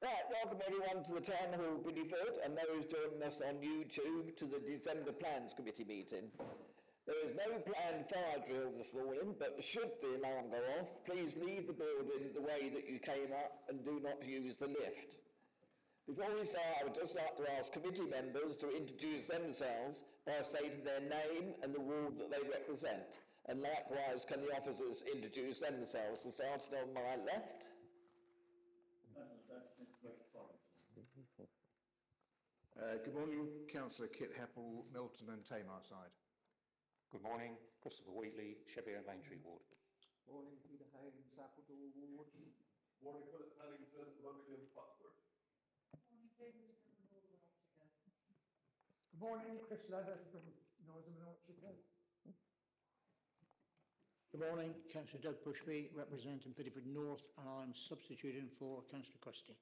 Right, welcome everyone to the Town Hall Bideford and those joining us on YouTube to the December Plans Committee meeting. There is no planned fire drill this morning, but should the alarm go off, please leave the building the way that you came up and do not use the lift. Before we start, I would just like to ask committee members to introduce themselves by stating their name and the ward that they represent. And likewise, can the officers introduce themselves? So starting on my left. Good morning, Councillor Kit Heppel, Milton and Tamarside. Good morning, Christopher Wheatley, Sheffield Langtree Ward. Morning, Peter Haynes, Appledore Ward. Morning, Philip Pennington, Rugby and Plattsburgh. Morning, David from Northern Orchard. Good morning, Chris Leather from Northern Orchard. Good morning, Councillor Doug Bushby, representing Bideford North, and I'm substituting for Councillor Christie.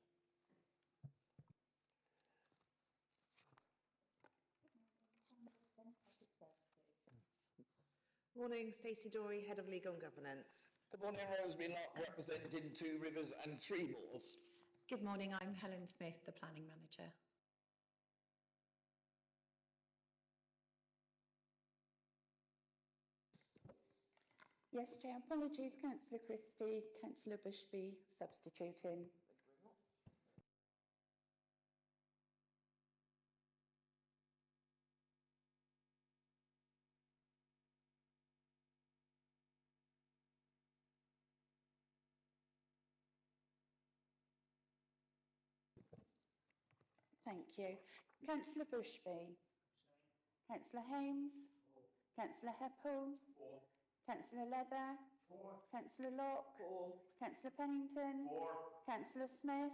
Morning, Stacey Dorey, Head of Legal and Governance. Good morning, Rosemary Locke, representing Two Rivers and Three Moors. Good morning, I'm Helen Smith, the Planning Manager. Yes, Chair. Apologies, Councillor Christie, Councillor Bushby substituting. Thank you. Councillor Bushby. Councillor Hames. Councillor Heppel. Councillor Leather. Councillor Locke. Councillor Pennington. Councillor Smith.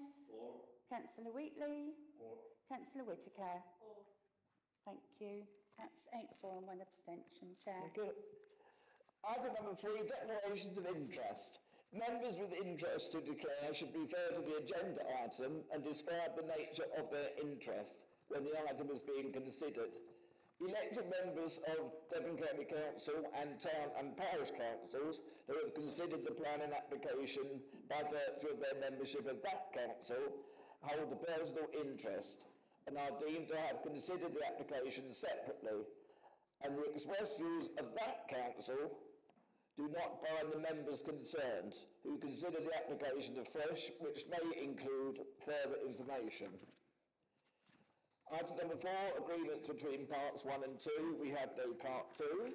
Councillor Wheatley. Councillor Whitaker. Thank you. That's 8-4 and 1 abstention, Chair. Thank you. Item number 3, declarations of interest. Members with interest to declare should refer to the agenda item and describe the nature of their interest when the item is being considered. Elected members of Devon County Council and Town and Parish Councils who have considered the planning application by virtue of their membership of that council hold a personal interest and are deemed to have considered the application separately, and the express views of that council do not bind the members concerned, who consider the application afresh, which may include further information. Item number 4, agreements between parts 1 and 2. We have no part 2.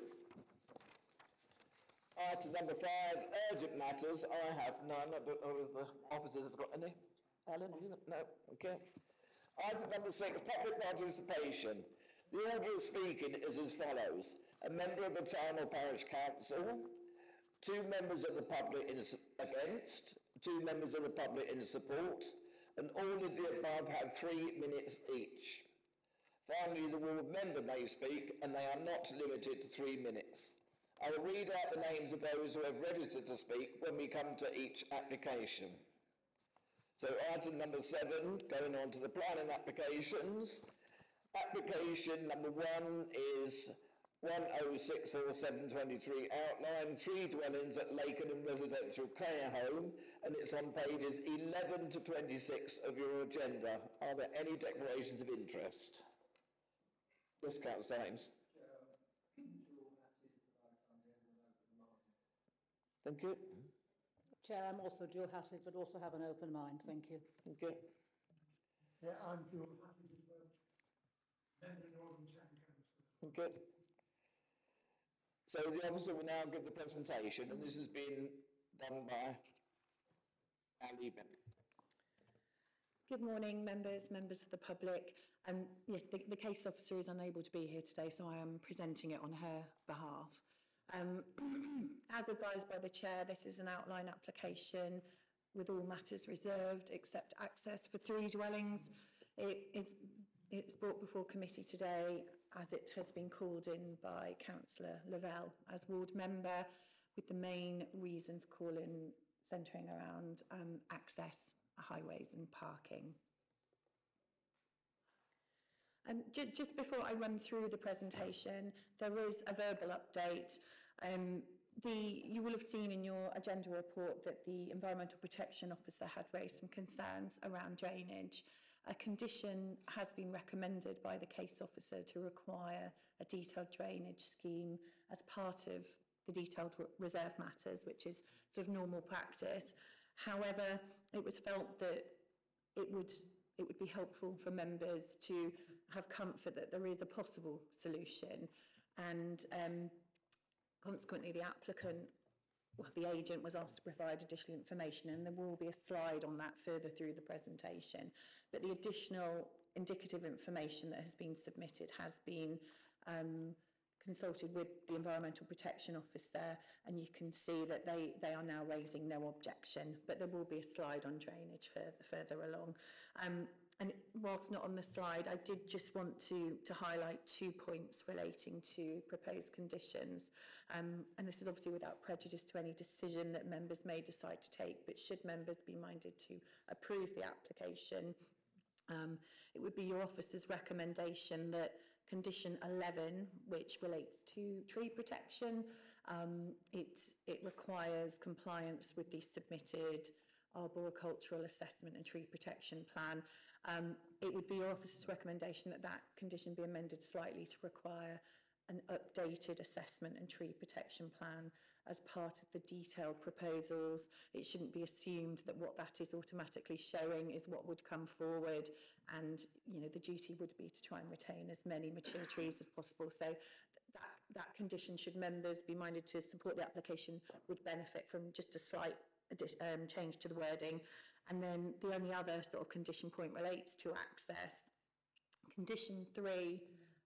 Item number 5, urgent matters. I have none. I don't know if the officers have got any. Alan, you got? No. Okay. Item number 6, public participation. The order of speaking is as follows: a member of the town or parish council, 2 members of the public against, 2 members of the public in support, and all of the above have 3 minutes each. Finally, the ward member may speak, and they are not limited to 3 minutes. I will read out the names of those who have registered to speak when we come to each application. So item number 7, going on to the planning applications. Application number 1 is 1064-723 outline, 3 dwellings at Lakenham Residential Care Home, and it's on pages 11 to 26 of your agenda. Are there any declarations of interest? Yes, Councillor Hames. Thank you. Chair, I'm also dual-hatted, but also have an open mind. Thank you. Thank you. Yeah, I'm dual-hatted as well. Member of Northern Town Council. Thank you. So the officer will now give the presentation, and this has been done by Ali Ben. Good morning, members of the public. Yes, the case officer is unable to be here today, so I am presenting it on her behalf. As advised by the chair, this is an outline application with all matters reserved except access for 3 dwellings. It's brought before committee today as it has been called in by Councillor Lavelle as ward member, with the main reason for calling centring around access, highways and parking. Just before I run through the presentation, there is a verbal update You will have seen in your agenda report that the Environmental Protection Officer had raised some concerns around drainage. A condition has been recommended by the case officer to require a detailed drainage scheme as part of the detailed reserve matters, which is sort of normal practice. However, it was felt that it would be helpful for members to have comfort that there is a possible solution, and consequently the agent was asked to provide additional information, and there will be a slide on that further through the presentation. But the additional indicative information that has been submitted has been consulted with the Environmental Protection Officer, and you can see that they are now raising no objection, but there will be a slide on drainage further along. And whilst not on the slide, I did just want to highlight 2 points relating to proposed conditions. And this is obviously without prejudice to any decision that members may decide to take, but should members be minded to approve the application, it would be your officer's recommendation that condition 11, which relates to tree protection, it requires compliance with the submitted arboricultural assessment and tree protection plan. It would be your officer's recommendation that that condition be amended slightly to require an updated assessment and tree protection plan as part of the detailed proposals. It shouldn't be assumed that what that is automatically showing is what would come forward, and the duty would be to try and retain as many mature trees as possible. So that condition, should members be minded to support the application, would benefit from just a slight change to the wording. And then the only other sort of condition point relates to access. Condition 3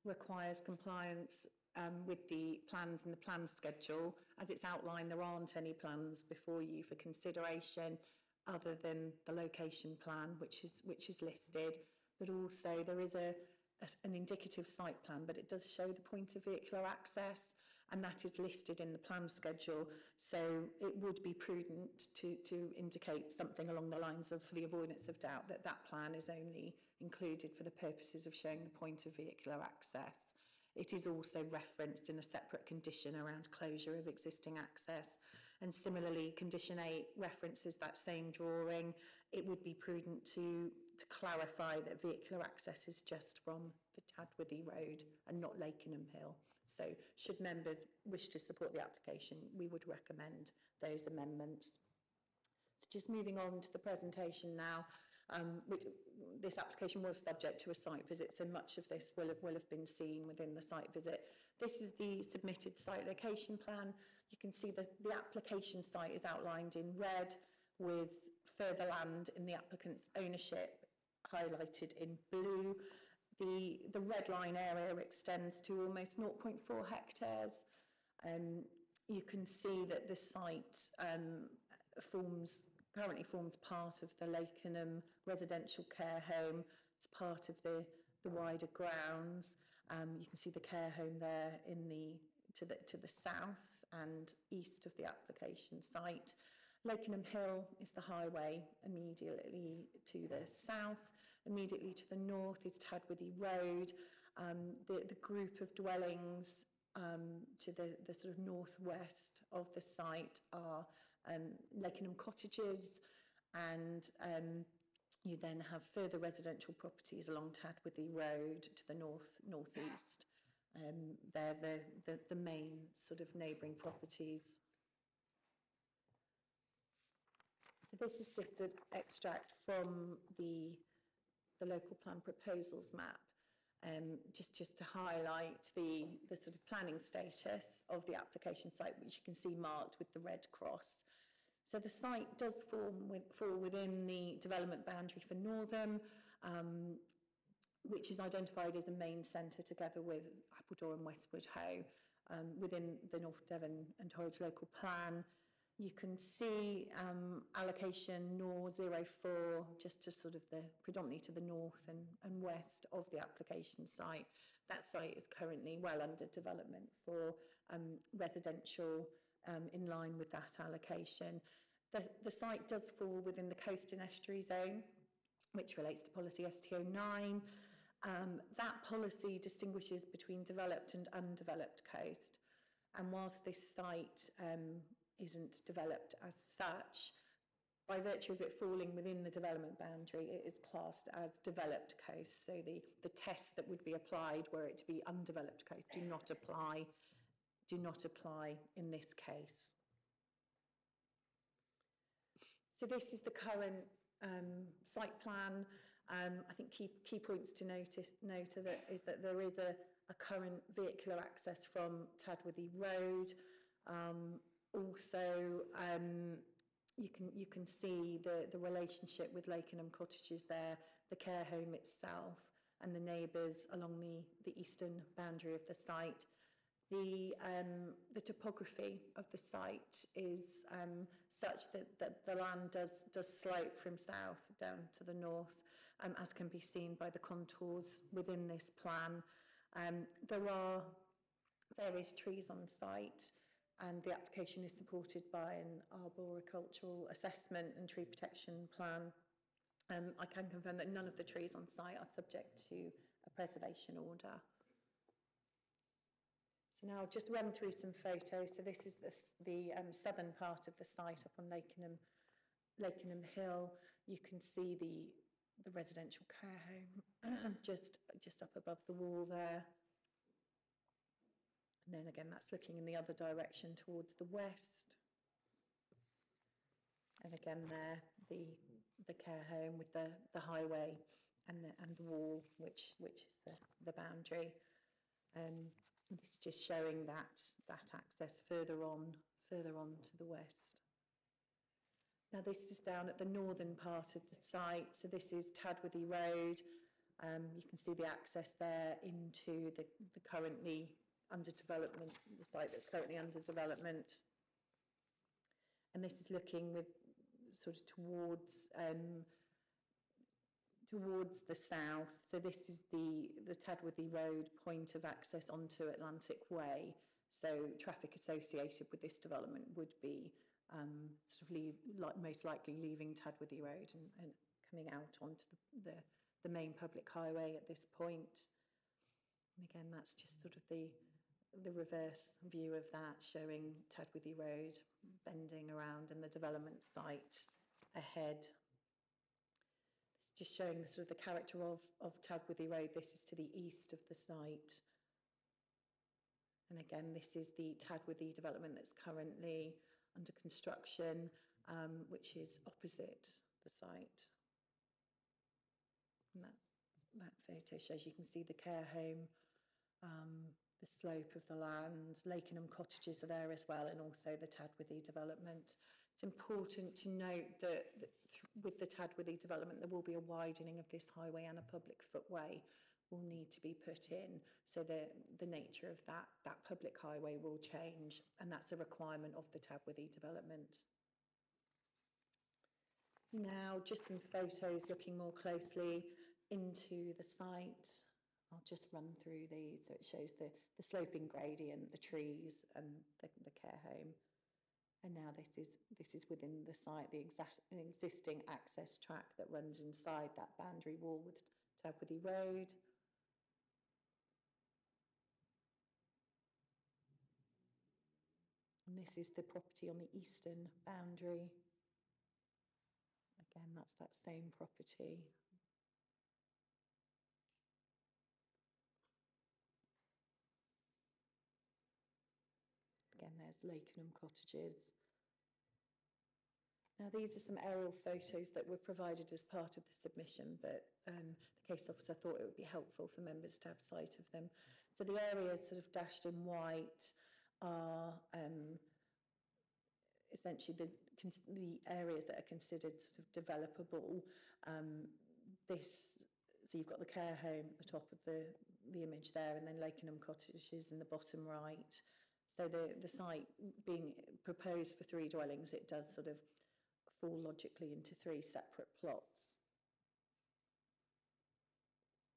requires compliance with the plans and the plan schedule. As it's outlined, there aren't any plans before you for consideration other than the location plan, which is listed. But also there is an indicative site plan, but it does show the point of vehicular access, and that is listed in the plan schedule. So it would be prudent to indicate something along the lines of, for the avoidance of doubt, that that plan is only included for the purposes of showing the point of vehicular access. It is also referenced in a separate condition around closure of existing access. And similarly, condition 8 references that same drawing. It would be prudent to clarify that vehicular access is just from the Tadworthy Road and not Lakenham Hill. So should members wish to support the application, we would recommend those amendments. So just moving on to the presentation now, this application was subject to a site visit, so much of this will have been seen within the site visit. This is the submitted site location plan. You can see the application site is outlined in red, with further land in the applicant's ownership highlighted in blue. The red line area extends to almost 0.4 hectares. You can see that the site currently forms part of the Lakenham residential care home. It's part of the wider grounds. You can see the care home there to the south and east of the application site. Lakenham Hill is the highway immediately to the south. Immediately to the north is Tadworthy Road. The group of dwellings to the sort of northwest of the site are Lakenham Cottages, and you then have further residential properties along Tadworthy Road to the northeast. They're the main sort of neighbouring properties. So this is just an extract from the local plan proposals map, just to highlight the sort of planning status of the application site, which you can see marked with the red cross. So the site does fall within the development boundary for Northam, which is identified as a main centre together with Appledore and Westwood Hoe, within the North Devon and Horwich local plan. You can see allocation NOR 04, just to sort of predominantly to the north and west of the application site. That site is currently well under development for residential in line with that allocation. The site does fall within the coast and estuary zone, which relates to policy ST09. That policy distinguishes between developed and undeveloped coast. And whilst this site isn't developed as such, by virtue of it falling within the development boundary, it is classed as developed coast. So the tests that would be applied were it to be undeveloped coast do not apply in this case. So this is the current site plan. I think key points to note is that there is a current vehicular access from Tadworthy Road. Also, you can see the relationship with Lakenham Cottages there, the care home itself, and the neighbours along the eastern boundary of the site. The topography of the site is such that the land does slope from south down to the north, as can be seen by the contours within this plan. There are various trees on site, and the application is supported by an arboricultural assessment and tree protection plan. I can confirm that none of the trees on site are subject to a preservation order. So now I'll just run through some photos. So this is the southern part of the site up on Lakenham Hill. You can see the residential care home just up above the wall there. And then again, that's looking in the other direction towards the west. And again there, the care home with the highway and the wall, which is the boundary. This is just showing that access further on to the west. Now this is down at the northern part of the site. So this is Tadworthy Road. You can see the access there into the currently under development, the site that's currently under development. And this is looking with sort of towards the south. So this is the Tadworthy Road point of access onto Atlantic Way. So traffic associated with this development would be most likely leaving Tadworthy Road and coming out onto the main public highway at this point. And again, that's just sort of the reverse view of that, showing Tadworthy Road bending around and the development site ahead. It's just showing the sort of the character of Tadworthy Road. This is to the east of the site. And again, this is the Tadworthy development that's currently under construction, which is opposite the site. And that photo shows, you can see the care home, the slope of the land. Lakenham Cottages are there as well, and also the Tadworthy development. It's important to note that with the Tadworthy development, there will be a widening of this highway, and a public footway will need to be put in. So the nature of that public highway will change, and that's a requirement of the Tadworthy development. Now, just some photos looking more closely into the site. I'll just run through these. So it shows the sloping gradient, the trees, and the care home. And now this is within the site, the existing access track that runs inside that boundary wall with Tadworthy Road. And this is the property on the eastern boundary. Again, that's that same property. Again, there's Lakenham Cottages. Now, these are some aerial photos that were provided as part of the submission, but the case officer thought it would be helpful for members to have sight of them. So the areas sort of dashed in white are essentially the areas that are considered sort of developable. So you've got the care home at the top of the image there, and then Lakenham Cottages in the bottom right. So the site being proposed for 3 dwellings, it does sort of fall logically into 3 separate plots.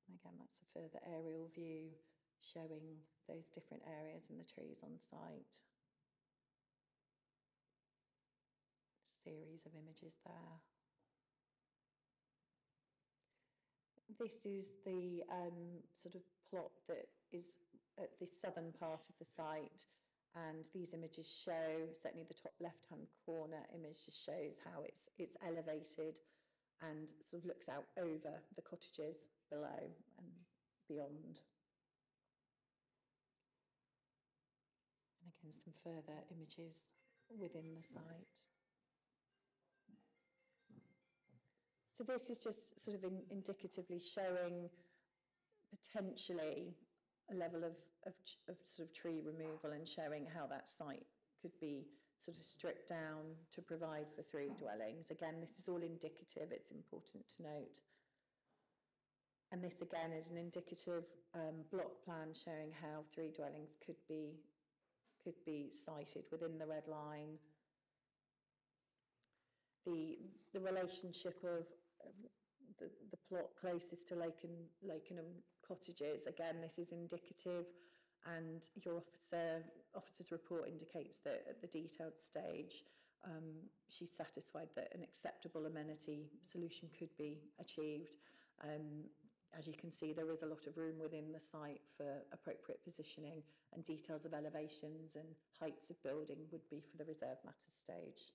Again, that's a further aerial view showing those different areas and the trees on site. Series of images there. This is the sort of plot that is at the southern part of the site. And these images show, certainly the top left-hand corner image just shows how it's elevated and sort of looks out over the cottages below and beyond. And again, some further images within the site. So this is just sort of indicatively showing potentially a level of sort of tree removal and showing how that site could be sort of stripped down to provide for 3 dwellings. Again, this is all indicative, it's important to note. And this again is an indicative block plan showing how 3 dwellings could be sited within the red line. The relationship of the plot closest to Lakenham Cottages, again, this is indicative, and your officer's report indicates that at the detailed stage, she's satisfied that an acceptable amenity solution could be achieved. As you can see, there is a lot of room within the site for appropriate positioning, and details of elevations and heights of building would be for the reserved matters stage.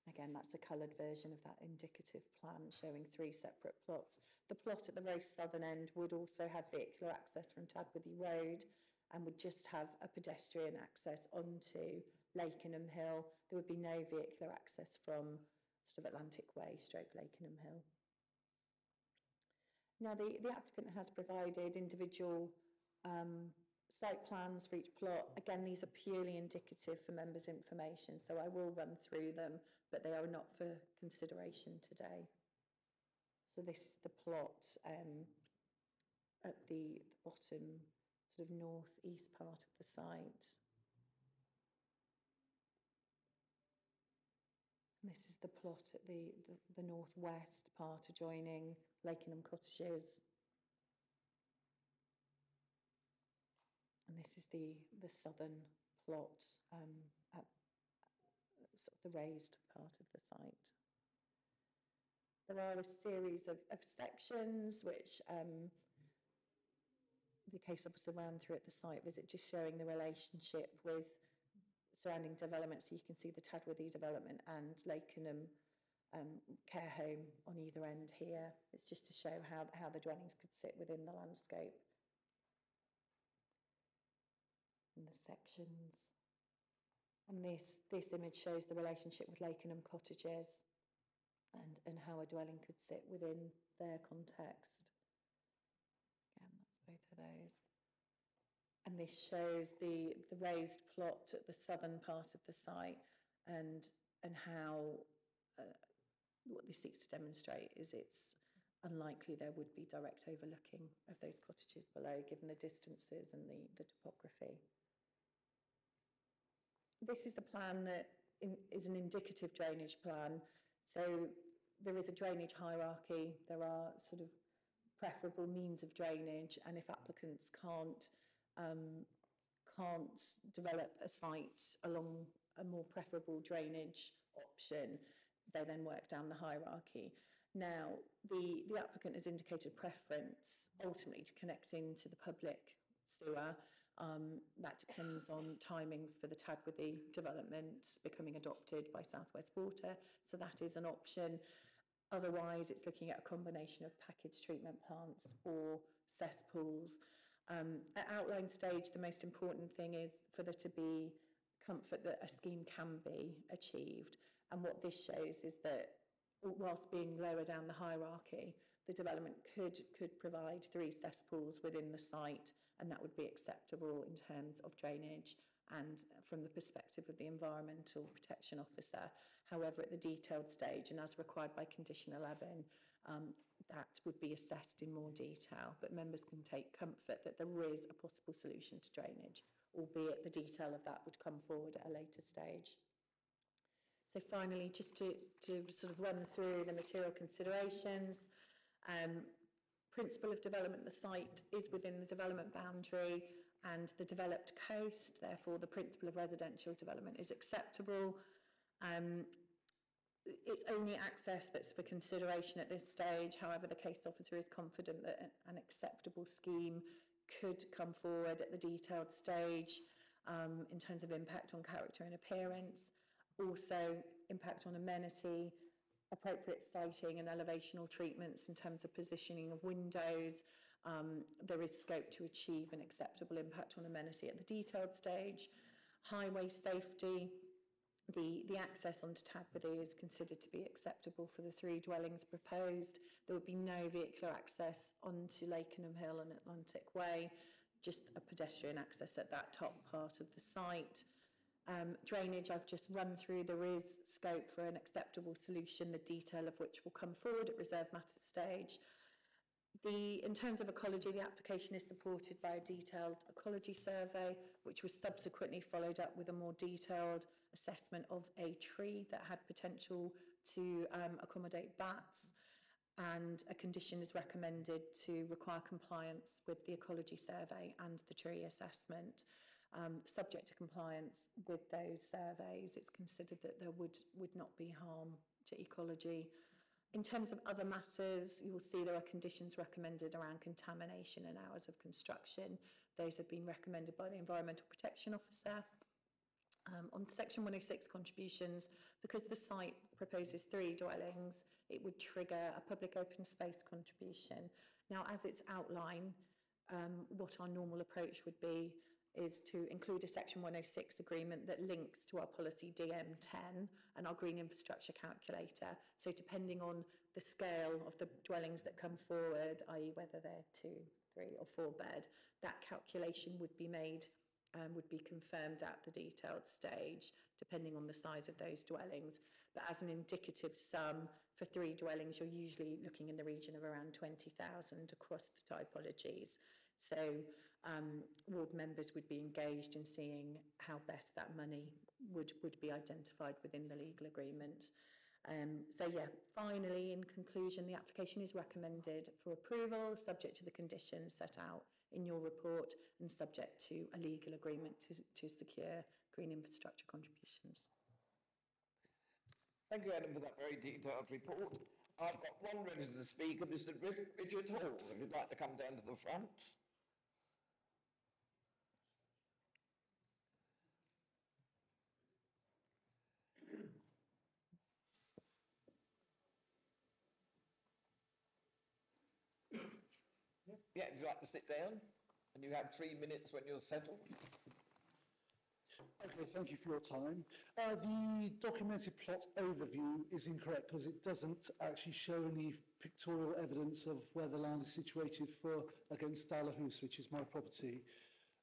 Again, that's a coloured version of that indicative plan showing 3 separate plots. The plot at the very southern end would also have vehicular access from Tadworthy Road and would just have a pedestrian access onto Lakenham Hill. There would be no vehicular access from sort of Atlantic Way / Lakenham Hill. Now, the applicant has provided individual site plans for each plot. Again, these are purely indicative for members' information, so I will run through them, but they are not for consideration today. So this is the plot at the bottom, sort of north-east part of the site. And this is the plot at the northwest part adjoining Lakenham Cottages. And this is the southern plot at sort of the raised part of the site. There are a series of sections which the case officer ran through at the site visit, just showing the relationship with surrounding developments. So you can see the Tadworthy development and Lakenham care home on either end here. It's just to show how the dwellings could sit within the landscape. And the sections. And this image shows the relationship with Lakenham Cottages and how a dwelling could sit within their context. Again, that's both of those. And this shows the raised plot at the southern part of the site and how what this seeks to demonstrate is it's unlikely there would be direct overlooking of those cottages below, given the distances and the topography. This is the plan that is an indicative drainage plan. So there is a drainage hierarchy. There are sort of preferable means of drainage, and if applicants can't develop a site along a more preferable drainage option, they then work down the hierarchy. Now, the applicant has indicated preference ultimately to connect into the public sewer. That depends on timings for the Tadworthy development becoming adopted by South West Water, so that is an option. Otherwise, it's looking at a combination of packaged treatment plants or cesspools. At outline stage, the most important thing is for there to be comfort that a scheme can be achieved. And what this shows is that whilst being lower down the hierarchy, the development could provide 3 cesspools within the site, and that would be acceptable in terms of drainage and from the perspective of the Environmental Protection Officer. However, at the detailed stage, and as required by Condition 11, that would be assessed in more detail, but members can take comfort that there is a possible solution to drainage, albeit the detail of that would come forward at a later stage. So finally, just to sort of run through the material considerations, principle of development, the site is within the development boundary and the developed coast, therefore the principle of residential development is acceptable. It's only access that's for consideration at this stage. However, the case officer is confident that an acceptable scheme could come forward at the detailed stage. in terms of impact on character and appearance, also impact on amenity, appropriate siting and elevational treatments in terms of positioning of windows. There is scope to achieve an acceptable impact on amenity at the detailed stage. Highway safety, the access onto Tadworthy is considered to be acceptable for the 3 dwellings proposed. There would be no vehicular access onto Lakenham Hill and Atlantic Way, just a pedestrian access at that top part of the site. Drainage, I've just run through. There is scope for an acceptable solution, the detail of which will come forward at reserve matter stage. In terms of ecology, the application is supported by a detailed ecology survey, which was subsequently followed up with a more detailed assessment of a tree that had potential to accommodate bats, and a condition is recommended to require compliance with the ecology survey and the tree assessment. Subject to compliance with those surveys, it's considered that there would not be harm to ecology. In terms of other matters, you will see there are conditions recommended around contamination and hours of construction. Those have been recommended by the Environmental Protection Officer. On Section 106 contributions, because the site proposes 3 dwellings, it would trigger a public open space contribution. Now, as it's outlined, what our normal approach would be is to include a Section 106 agreement that links to our policy DM10 and our green infrastructure calculator. So depending on the scale of the dwellings that come forward, i.e. whether they're 2, 3 or 4 bed, that calculation would be made, would be confirmed at the detailed stage, depending on the size of those dwellings. But as an indicative sum, for 3 dwellings, you're usually looking in the region of around 20,000 across the typologies. So ward members would be engaged in seeing how best that money would be identified within the legal agreement. So yeah, finally, in conclusion, the application is recommended for approval, subject to the conditions set out in your report and subject to a legal agreement to secure green infrastructure contributions. Thank you, Adam, for that very detailed report. I've got one registered speaker, Mr. Richard Hall, if you'd like to come down to the front. Yeah, if you'd like to sit down, and you have 3 minutes when you're settled. Okay, thank you for your time. The documented plot overview is incorrect because it doesn't actually show any pictorial evidence of where the land is situated against Dalahus, which is my property,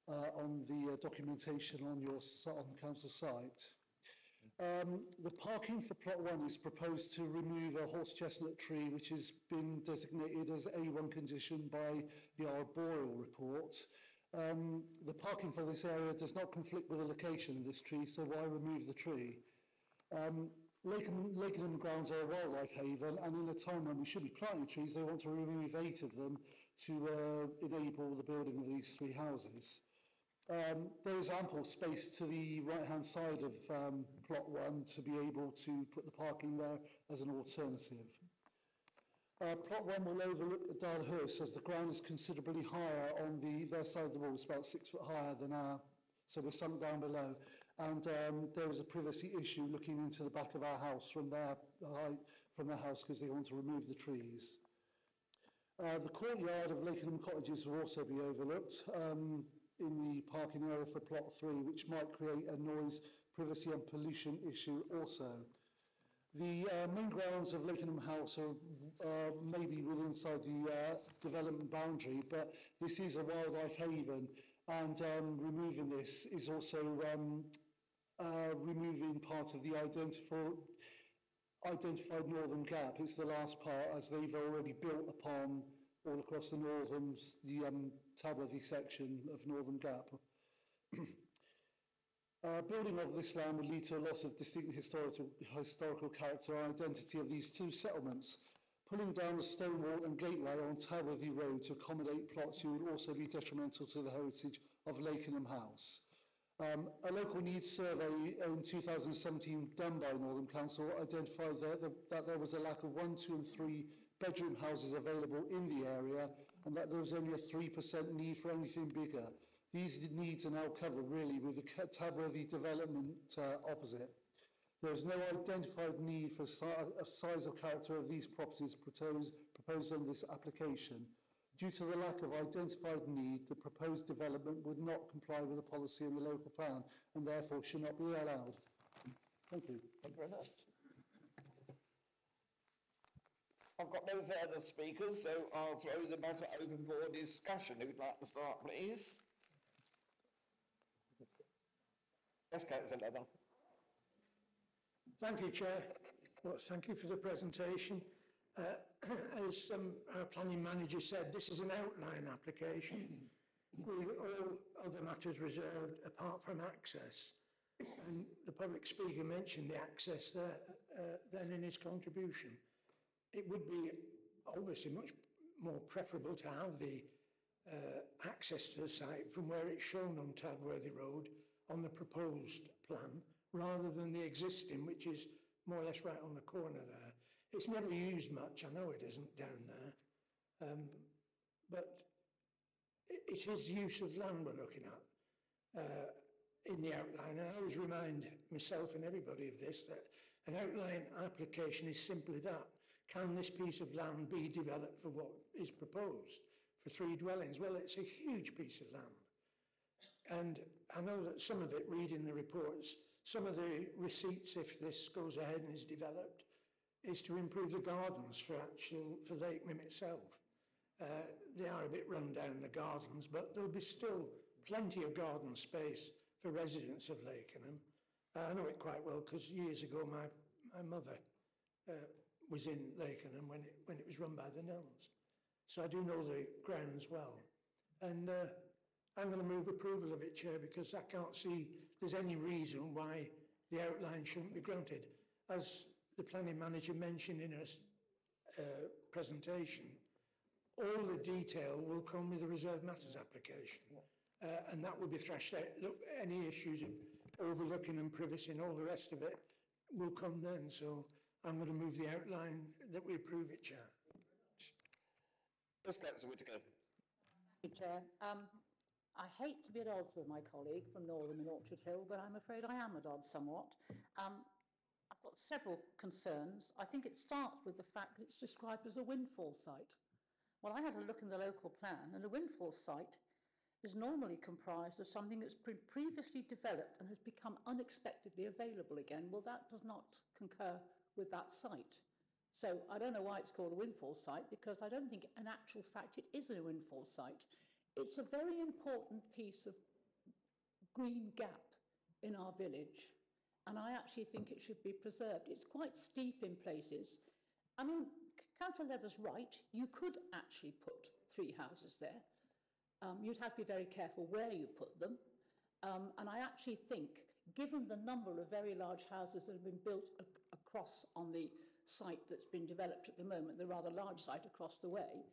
on the documentation on the council site. The parking for plot 1 is proposed to remove a horse chestnut tree which has been designated as A1 condition by the arboreal report. The parking for this area does not conflict with the location of this tree, so why remove the tree? Lakenham grounds are a wildlife haven, and in a time when we should be planting trees, they want to remove 8 of them to enable the building of these 3 houses. There is ample space to the right-hand side of plot 1 to be able to put the parking there as an alternative. Plot 1 will overlook the Dalahus as the ground is considerably higher on their side of the wall. It's about 6 foot higher than so we're sunk down below. And there was a privacy issue looking into the back of our house from their height from the house because they want to remove the trees. The courtyard of Lakenham Cottages will also be overlooked in the parking area for plot 3, which might create a noise, privacy and pollution issue also. The main grounds of Lakenham House are maybe within inside the development boundary, but this is a wildlife haven, and removing this is also removing part of the identified northern gap. It's the last part, as they've already built upon all across the Tadworthy section of Northern Gap. Building of this land would lead to a loss of distinct historical character and identity of these 2 settlements. Pulling down the stone wall and gateway on Tadworthy Road to accommodate plots would also be detrimental to the heritage of Lakenham House. A local needs survey in 2017 done by Northern Council identified that there was a lack of 1, 2 and 3 bedroom houses available in the area, and that there was only a 3% need for anything bigger. These needs are now covered really with the Tabworthy development opposite. There is no identified need for size or character of these properties proposed on this application. Due to the lack of identified need, the proposed development would not comply with the policy in the local plan and therefore should not be allowed. Thank you. Thank you very much. I've got no further speakers, so I'll throw the matter open for discussion. Who'd like to start, please? Yes, Councillor Leather. Thank you, Chair. Well, thank you for the presentation. As our planning manager said, this is an outline application. All other matters reserved apart from access. And the public speaker mentioned the access there then in his contribution. It would be obviously much more preferable to have the access to the site from where it's shown on Tabworthy Road on the proposed plan, rather than the existing, which is more or less right on the corner there. It's never used much, I know it isn't down there, but it is use of land we're looking at in the outline. And I always remind myself and everybody of this, that an outline application is simply that. Can this piece of land be developed for what is proposed for 3 dwellings? Well, it's a huge piece of land. And I know that some of it, reading the reports, some of the receipts, if this goes ahead and is developed, is to improve the gardens for Lake Mim itself. They are a bit run down, the gardens, but there'll be still plenty of garden space for residents of Lakenham. I know it quite well because years ago my mother was in Lakenham when it was run by the nuns. So I do know the grounds well. And I'm going to move approval of it, Chair, because I can't see there's any reason why the outline shouldn't be granted. As the planning manager mentioned in her presentation, all the detail will come with the Reserved Matters application. And that will be thrashed out. Look, any issues of overlooking and privacy and all the rest of it will come then. So I'm going to move the outline that we approve it, Chair. Yes, Councillor Whittaker. Thank you, Chair. I hate to be at odds with my colleague from Northam in Orchard Hill, but I'm afraid I am at odds somewhat. I've got several concerns. I think it starts with the fact that it's described as a windfall site. Well, I had a look in the local plan, and a windfall site is normally comprised of something that's been previously developed and has become unexpectedly available again. Well, that does not concur with that site. So I don't know why it's called a windfall site, because I don't think in actual fact it is a windfall site. It's a very important piece of green gap in our village, and I actually think it should be preserved. It's quite steep in places. I mean, Councillor Leather's right, you could actually put 3 houses there. You'd have to be very careful where you put them. And I actually think, given the number of very large houses that have been built across on the site that's been developed at the moment, the rather large site across the way,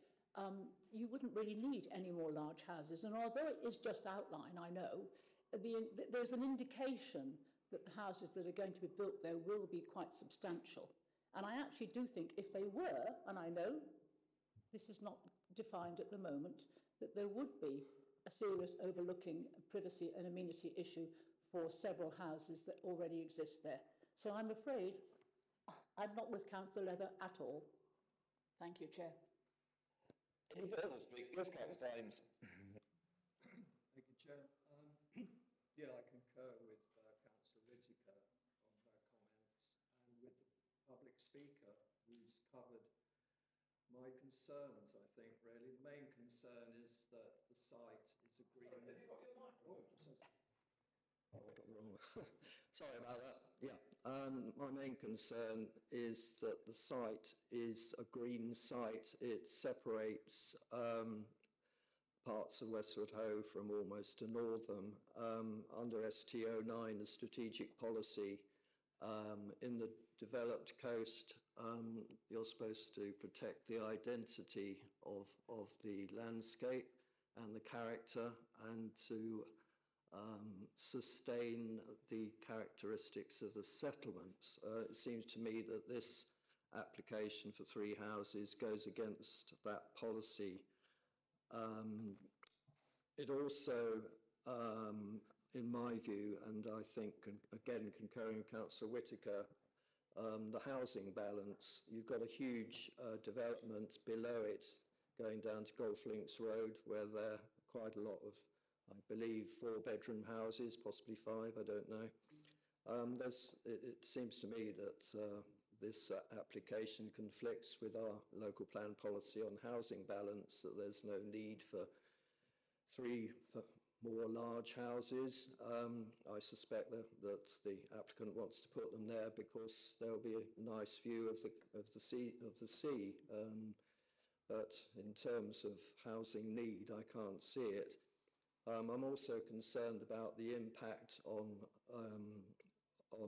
you wouldn't really need any more large houses. And although it is just outline, I know, there's an indication that the houses that are going to be built there will be quite substantial. And I actually do think if they were, and I know this is not defined at the moment, that there would be a serious overlooking privacy and amenity issue for several houses that already exist there. So I'm afraid I'm not with Councillor Leather at all. Thank you, Chair. Any further speakers? Councillor James. Thank you, Chair. Yeah, I concur with Councillor Whittaker on her comments, and with the public speaker who's covered my concerns, I think, really. The main concern is that the site is a green... Sorry, have you got your mic on? Oh, I got wrong. Sorry about that. Yeah. My main concern is that the site is a green site. It separates parts of Westwood Hoe from almost to Northam. Under ST09, the strategic policy, in the developed coast, you're supposed to protect the identity of the landscape and the character, and to sustain the characteristics of the settlements. It seems to me that this application for 3 houses goes against that policy. It also in my view, and I think, again, concurring with Councillor Whitaker, the housing balance. You've got a huge development below it going down to Golf Links Road, where there are quite a lot of, I believe, 4-bedroom houses, possibly 5, I don't know. It seems to me that this application conflicts with our local plan policy on housing balance, that there's no need for 3 more large houses. I suspect that the applicant wants to put them there because there'll be a nice view of the sea. But in terms of housing need, I can't see it. I'm also concerned about the impact on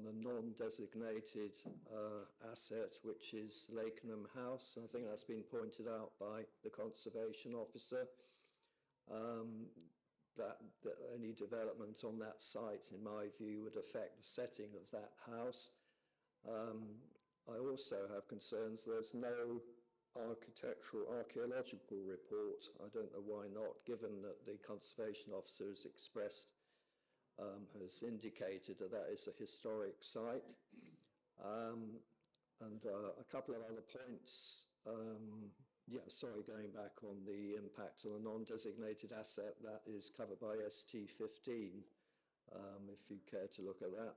a non-designated asset, which is Lakenham House. I think that's been pointed out by the Conservation Officer. That any development on that site, in my view, would affect the setting of that house. I also have concerns there's no archaeological report. I don't know why not, given that the Conservation Officer has indicated that that is a historic site. And a couple of other points. Going back on the impact on a non-designated asset, that is covered by ST15, if you care to look at that.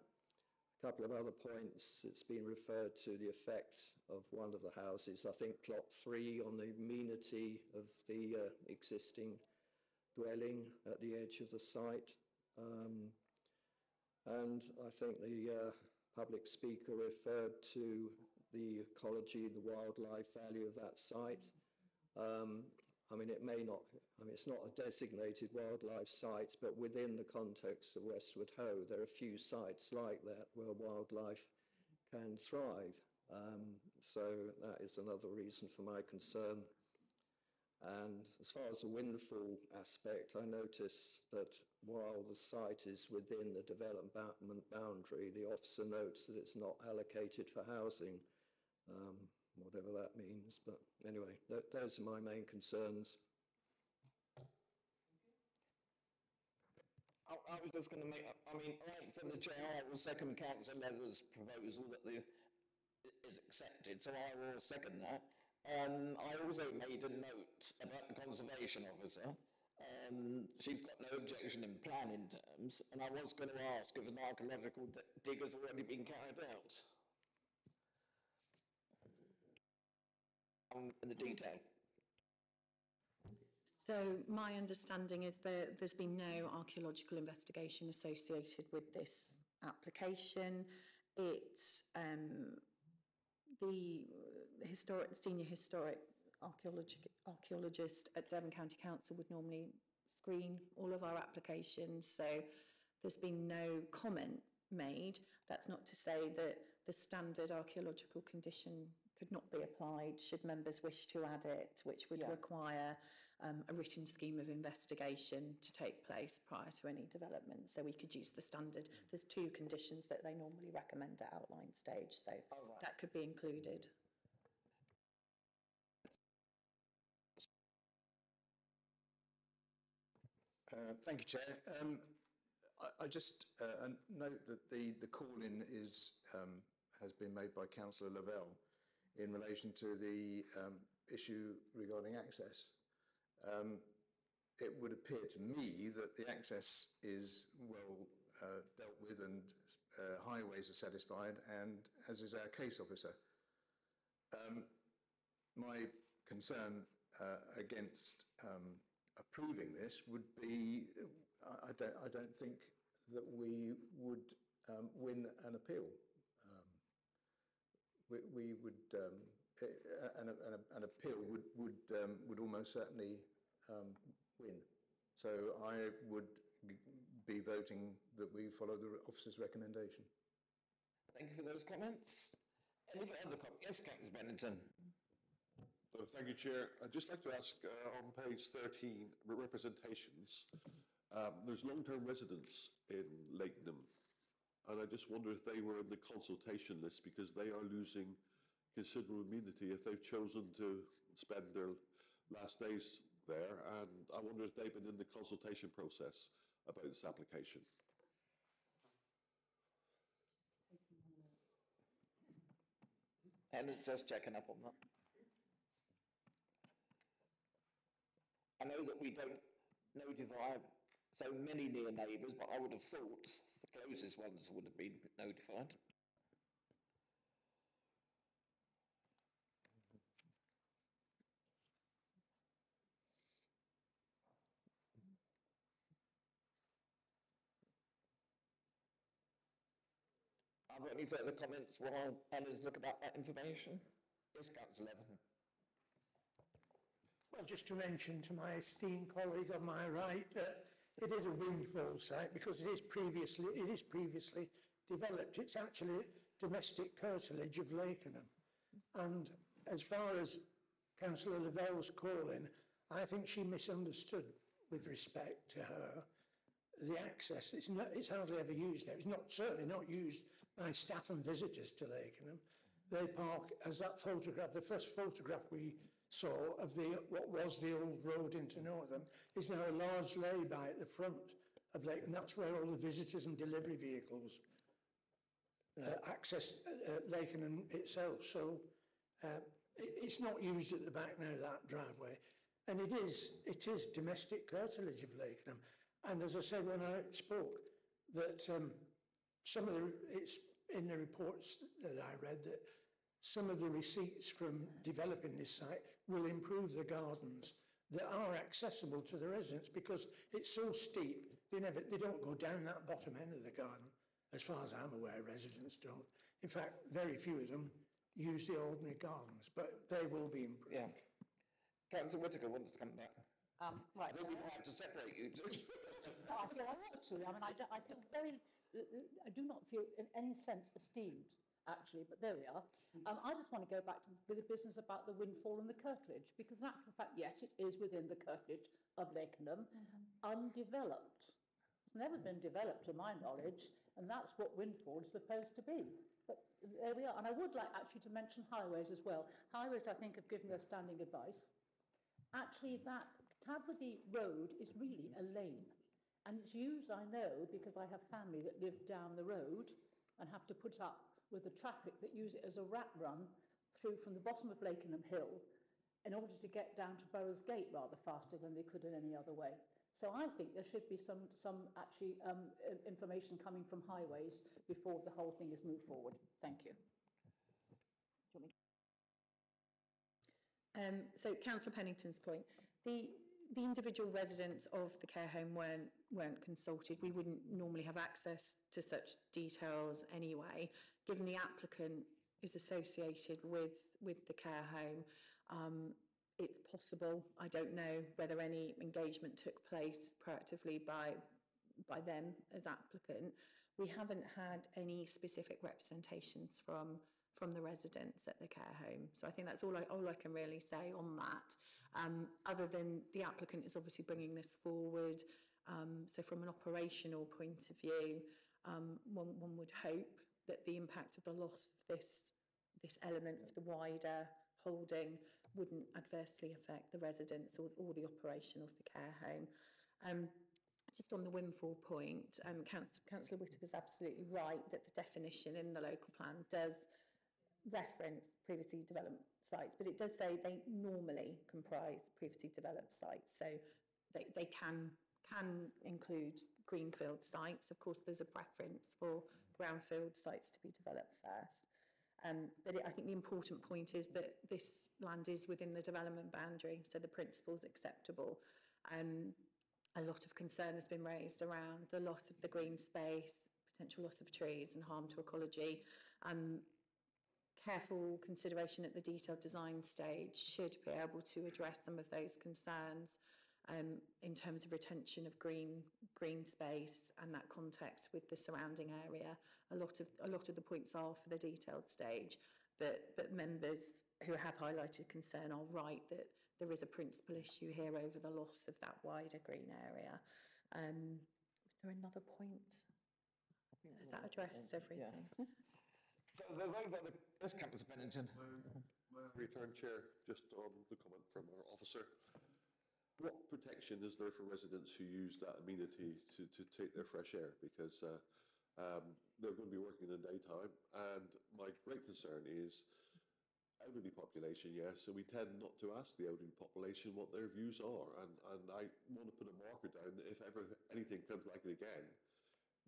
A couple of other points. It's been referred to the effect of one of the houses, I think plot 3, on the amenity of the existing dwelling at the edge of the site. And I think the public speaker referred to the ecology, the wildlife value of that site. It's not a designated wildlife site, but within the context of Westward Ho, there are a few sites like that where wildlife can thrive. So that is another reason for my concern. And as far as the windfall aspect, I notice that while the site is within the development boundary, the officer notes that it's not allocated for housing, whatever that means. But anyway, those are my main concerns. I was just going to make, from the chair, I will second Councillor Leather's proposal that is accepted, so I will second that. I also made a note about the Conservation Officer. She's got no objection in planning terms, and I was going to ask if an archaeological dig has already been carried out. In the detail. So my understanding is that there's been no archaeological investigation associated with this application. It's the senior historic archaeologist at Devon County Council would normally screen all of our applications, so there's been no comment made. That's not to say that the standard archaeological condition could not be applied should members wish to add it, which would require a written scheme of investigation to take place prior to any development. So we could use the standard. There's 2 conditions that they normally recommend at outline stage, so that could be included. Thank you, Chair. I just note that the call-in has been made by Councillor Lavelle in relation to the issue regarding access. It would appear to me that the access is well dealt with and highways are satisfied, and as is our case officer. My concern against approving this would be, I don't think that we would win an appeal. We would, an appeal would almost certainly win. So I would be voting that we follow the officer's recommendation. Thank you for those comments. Any further comments? Yes, Councillor Bennington. Thank you, Chair. I'd just like to ask, on page 13, representations, there's long-term residents in Lakenham, and I just wonder if they were in the consultation list, because they are losing considerable immunity if they've chosen to spend their last days there, and I wonder if they've been in the consultation process. about this application. And just checking up on that. I know that we don't notify so many near neighbours, but I would have thought the closest ones would have been notified. Are there any further comments while Anna's look about that information? Yes, Councillor Leather. Well, just to mention to my esteemed colleague on my right that it is a windfall site because it is previously developed. It's actually domestic curtilage of Lakenham. And as far as Councillor Lavell's calling, I think she misunderstood with respect to her the access. It's hardly ever used now. It's certainly not used by staff and visitors to Lakenham. They park, as that photograph, the first photograph we saw of what was the old road into Northam, is now a large lay-by at the front of Lakenham. That's where all the visitors and delivery vehicles access Lakenham itself. So it's not used at the back now, that driveway. And it is domestic curtilage of Lakenham. And as I said when I spoke, that it's in the reports that I read that some of the receipts from developing this site will improve the gardens that are accessible to the residents because it's so steep, they don't go down that bottom end of the garden. As far as I'm aware, residents don't. In fact, very few of them use the ordinary gardens, but they will be improved. Yeah. Councillor Whittaker wanted to come back. Right. I think we might have to separate you two. I feel I ought to. I mean, I feel very, I do not feel in any sense esteemed, actually, but there we are. I just want to go back to the business about the windfall and the curtilage, because in actual fact, yes, it is within the curtilage of Lakenham, undeveloped. It's never been developed to my knowledge, and that's what windfall is supposed to be. But there we are. And I would like actually to mention highways as well. Highways, I think, have given their standing advice. Actually, that Tabworthy Road is really a lane. And it's used, I know, because I have family that live down the road and have to put up with the traffic that use it as a rat run through from the bottom of Lakenham Hill in order to get down to Burrows Gate rather faster than they could in any other way. So I think there should be some actually information coming from highways before the whole thing is moved forward. Thank you. So Councillor Pennington's point, the individual residents of the care home weren't consulted. We wouldn't normally have access to such details anyway. Given the applicant is associated with the care home, it's possible. I don't know whether any engagement took place proactively by them as applicant. We haven't had any specific representations from the residents at the care home. So I think that's all I can really say on that. Other than the applicant is obviously bringing this forward. So from an operational point of view, one would hope that the impact of the loss of this element of the wider holding wouldn't adversely affect the residents or the operation of the care home. Just on the windfall point, Councillor Whittaker is absolutely right that the definition in the local plan does reference previously developed sites, but it does say they normally comprise previously developed sites, so they can include greenfield sites. Of course, there's a preference for brownfield sites to be developed first. But I think the important point is that this land is within the development boundary, so the principle's acceptable. A lot of concern has been raised around the loss of the green space, potential loss of trees and harm to ecology. Careful consideration at the detailed design stage should be able to address some of those concerns in terms of retention of green space and that context with the surrounding area. A lot of the points are for the detailed stage, but members who have highlighted concern are right that there is a principal issue here over the loss of that wider green area. Was there another point? Has that addressed everything? Yeah. So there's no further... Yes, Councillor Pennington. Return, Chair, just on the comment from our officer. what protection is there for residents who use that amenity to take their fresh air? Because they're going to be working in the daytime, and my great concern is elderly population, yes, and we tend not to ask the elderly population what their views are, and I want to put a marker down that if ever anything comes like it again,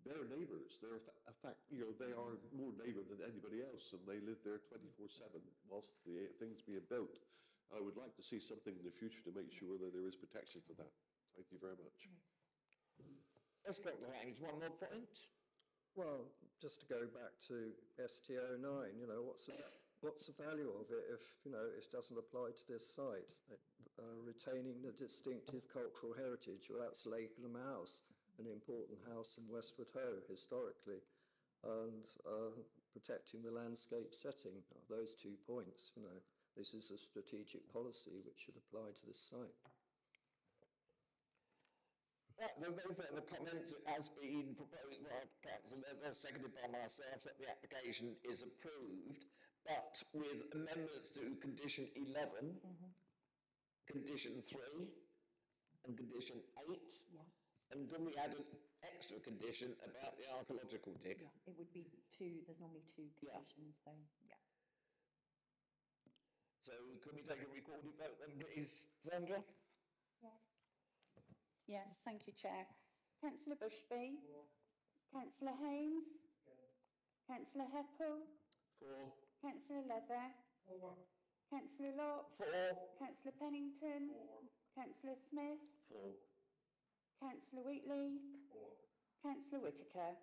they're neighbours. They're a fact, you know, they are more neighbour than anybody else, and they live there 24/7 whilst the thing's being built. I would like to see something in the future to make sure that there is protection for that. Thank you very much. Let's go to James, one more point. Well, just to go back to ST09, you know, what's the value of it if, you know, it doesn't apply to this site? Retaining the distinctive cultural heritage, well, that's Lakenham House, an important house in Westward Ho historically, and protecting the landscape setting, those 2 points, you know. This is a strategic policy which should apply to this site. Right, there's no further comments. It has been proposed by Councillor Leather, seconded by myself, that the application is approved, but with amendments to condition 11, condition 3, and condition 8. Yeah. And can we add an extra condition about the archaeological dig? Yeah, it would be 2, there's normally 2 conditions, so, yeah. So can we take a recorded vote then, please, Sandra? Yes, thank you, Chair. Councillor Bushby. Councillor Hames. Councillor Heppel. 4. Councillor Leather. 4. Councillor Locke. 4. Councillor Pennington. 4. Councillor Smith. 4. Councillor Wheatley. 4. Councillor Whitaker.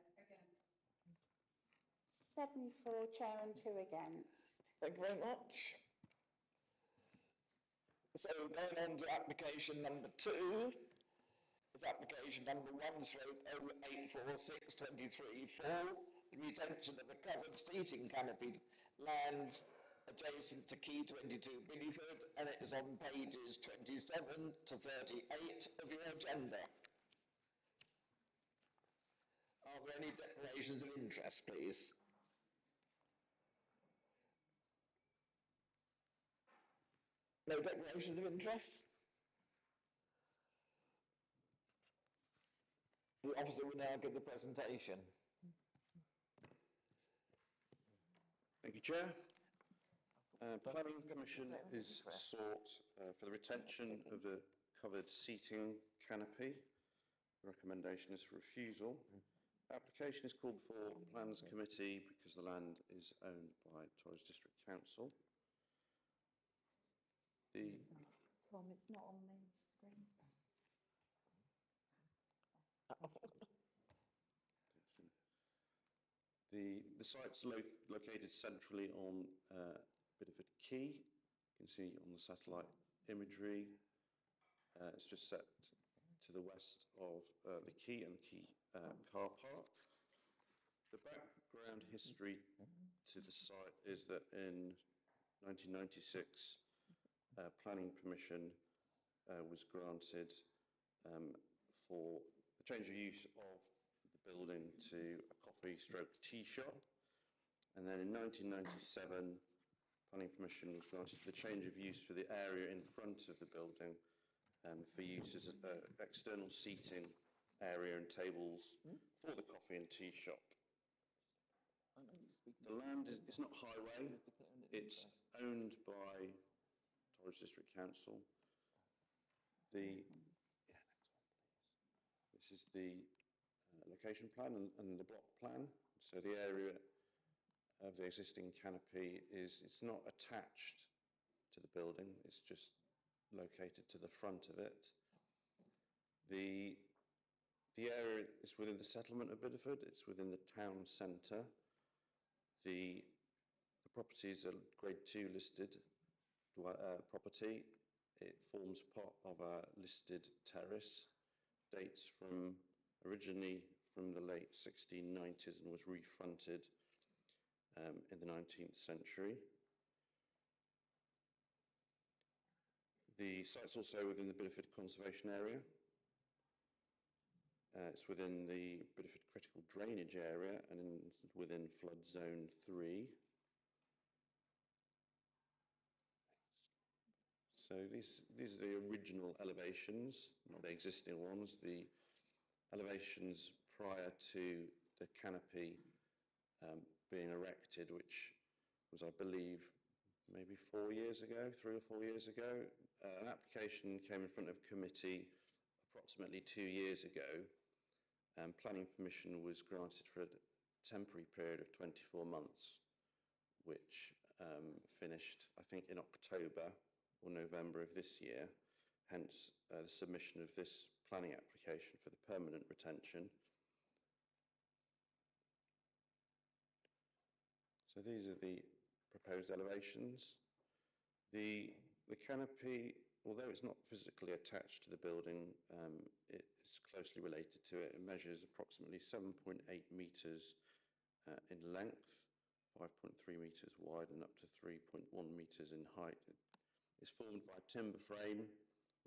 7 for, Chair, and 2 against. Thank you very much. So going on to application number 2, it's application number 1/084623/4, the retention of a covered seating canopy land adjacent to Key 22 Billyford, and it is on pages 27 to 38 of your agenda. Are there any declarations of interest, please? No declarations of interest? The officer will now give the presentation. Thank you, Chair. Planning Permission is sought for the retention of the covered seating canopy. The recommendation is for refusal. Application is called before Plans Committee because the land is owned by Torres District Council. Tom, it's not on the screen. The site's located centrally on Bideford Quay. You can see on the satellite imagery. It's just set to the west of the quay and the quay car park. The background history to the site is that in 1996, planning permission was granted for the change of use of the building to a coffee/tea shop, and then in 1997 planning permission was granted for the change of use for the area in front of the building for use as an external seating area and tables for the coffee and tea shop. The land is not highway, it's owned by Torres District Council. This is the location plan and the block plan. So the area of the existing canopy it's not attached to the building, it's just located to the front of it. The area is within the settlement of Bideford, it's within the town centre. The properties are Grade 2 listed property. It forms part of a listed terrace, dates originally from the late 1690s and was refronted in the 19th century. The site's also within the Bideford Conservation Area. It's within the Bideford Critical Drainage Area and within Flood Zone 3. So these are the original elevations, not the existing ones. The elevations prior to the canopy being erected, which was, I believe, maybe 4 years ago, 3 or 4 years ago. An application came in front of committee approximately 2 years ago. Planning permission was granted for a temporary period of 24 months, which finished, I think, in October or November of this year, hence the submission of this planning application for the permanent retention. So these are the proposed elevations. The canopy, although it's not physically attached to the building, it's closely related to it. It measures approximately 7.8 metres in length, 5.3 metres wide and up to 3.1 metres in height. It's formed by a timber frame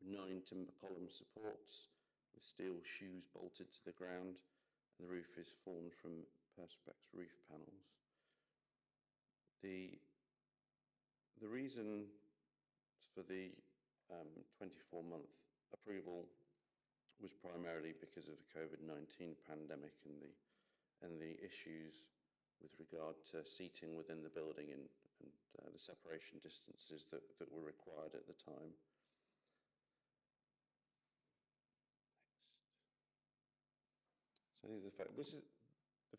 with 9 timber column supports with steel shoes bolted to the ground, and the roof is formed from Perspex roof panels. The reason for the 24-month approval was primarily because of the COVID-19 pandemic and the issues with regard to seating within the building and the separation distances that were required at the time. So the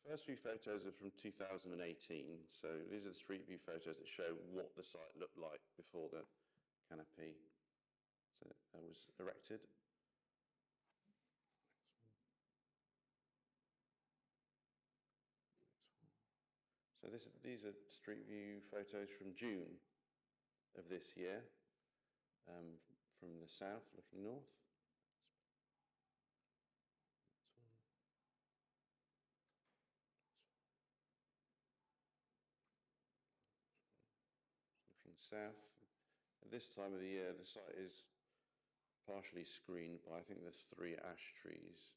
first few photos are from 2018. So these are the street view photos that show what the site looked like before the canopy was erected. So these are street view photos from June of this year, from the south looking north. Looking south. At this time of the year, the site is partially screened by, I think there's 3 ash trees.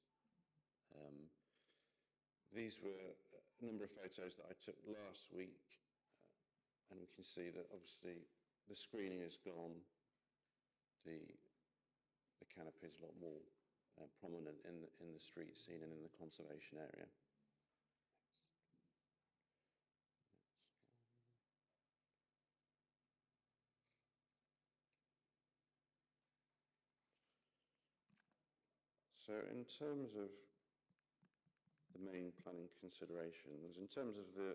These were a number of photos that I took last week, and we can see that obviously the screening is gone. The canopy is a lot more prominent in the street scene and in the conservation area. So in terms of the main planning considerations, in terms of the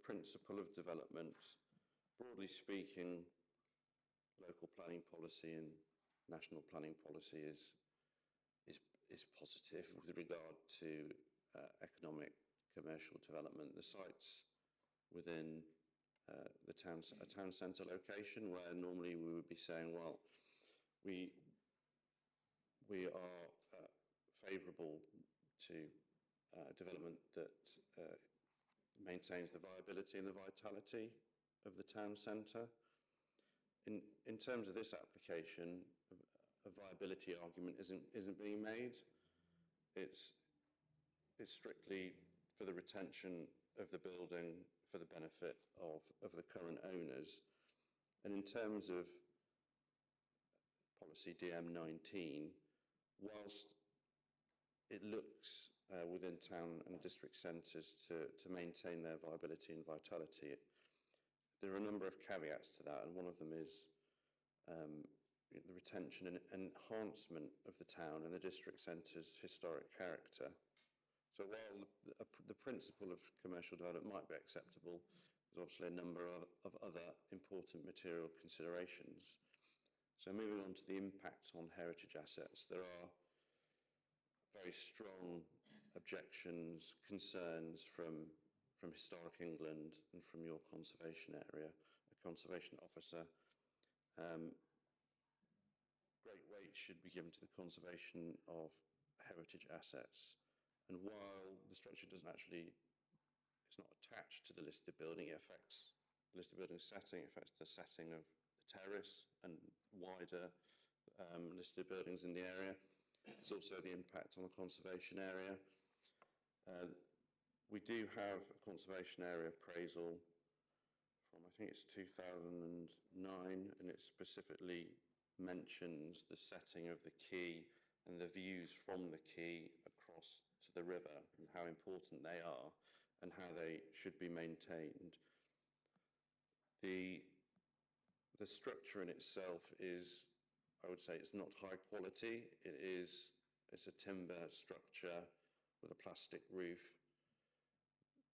principle of development, broadly speaking, local planning policy and national planning policy is positive with regard to economic commercial development. The site's within a town centre location where normally we would be saying, well, we are favourable to development that maintains the viability and the vitality of the town centre. In terms of this application, a viability argument isn't being made. It's strictly for the retention of the building for the benefit of the current owners. And in terms of policy DM19, whilst it looks within town and district centres to maintain their viability and vitality, there are a number of caveats to that, and one of them is the retention and enhancement of the town and the district centre's historic character. So while the principle of commercial development might be acceptable, there's obviously a number of other important material considerations. So moving on to the impact on heritage assets, there are very strong objections, concerns from Historic England and from your conservation area, a conservation officer. Great weight should be given to the conservation of heritage assets. And while the structure doesn't actually, it's not attached to the listed building, it affects the listed building setting, it affects the setting of the terrace and wider listed buildings in the area. There's also the impact on the conservation area. We do have a conservation area appraisal from, I think it's 2009, and it specifically mentions the setting of the quay and the views from the quay across to the river and how important they are and how they should be maintained. The structure in itself is, I would say, it's not high quality. It's a timber structure with a plastic roof.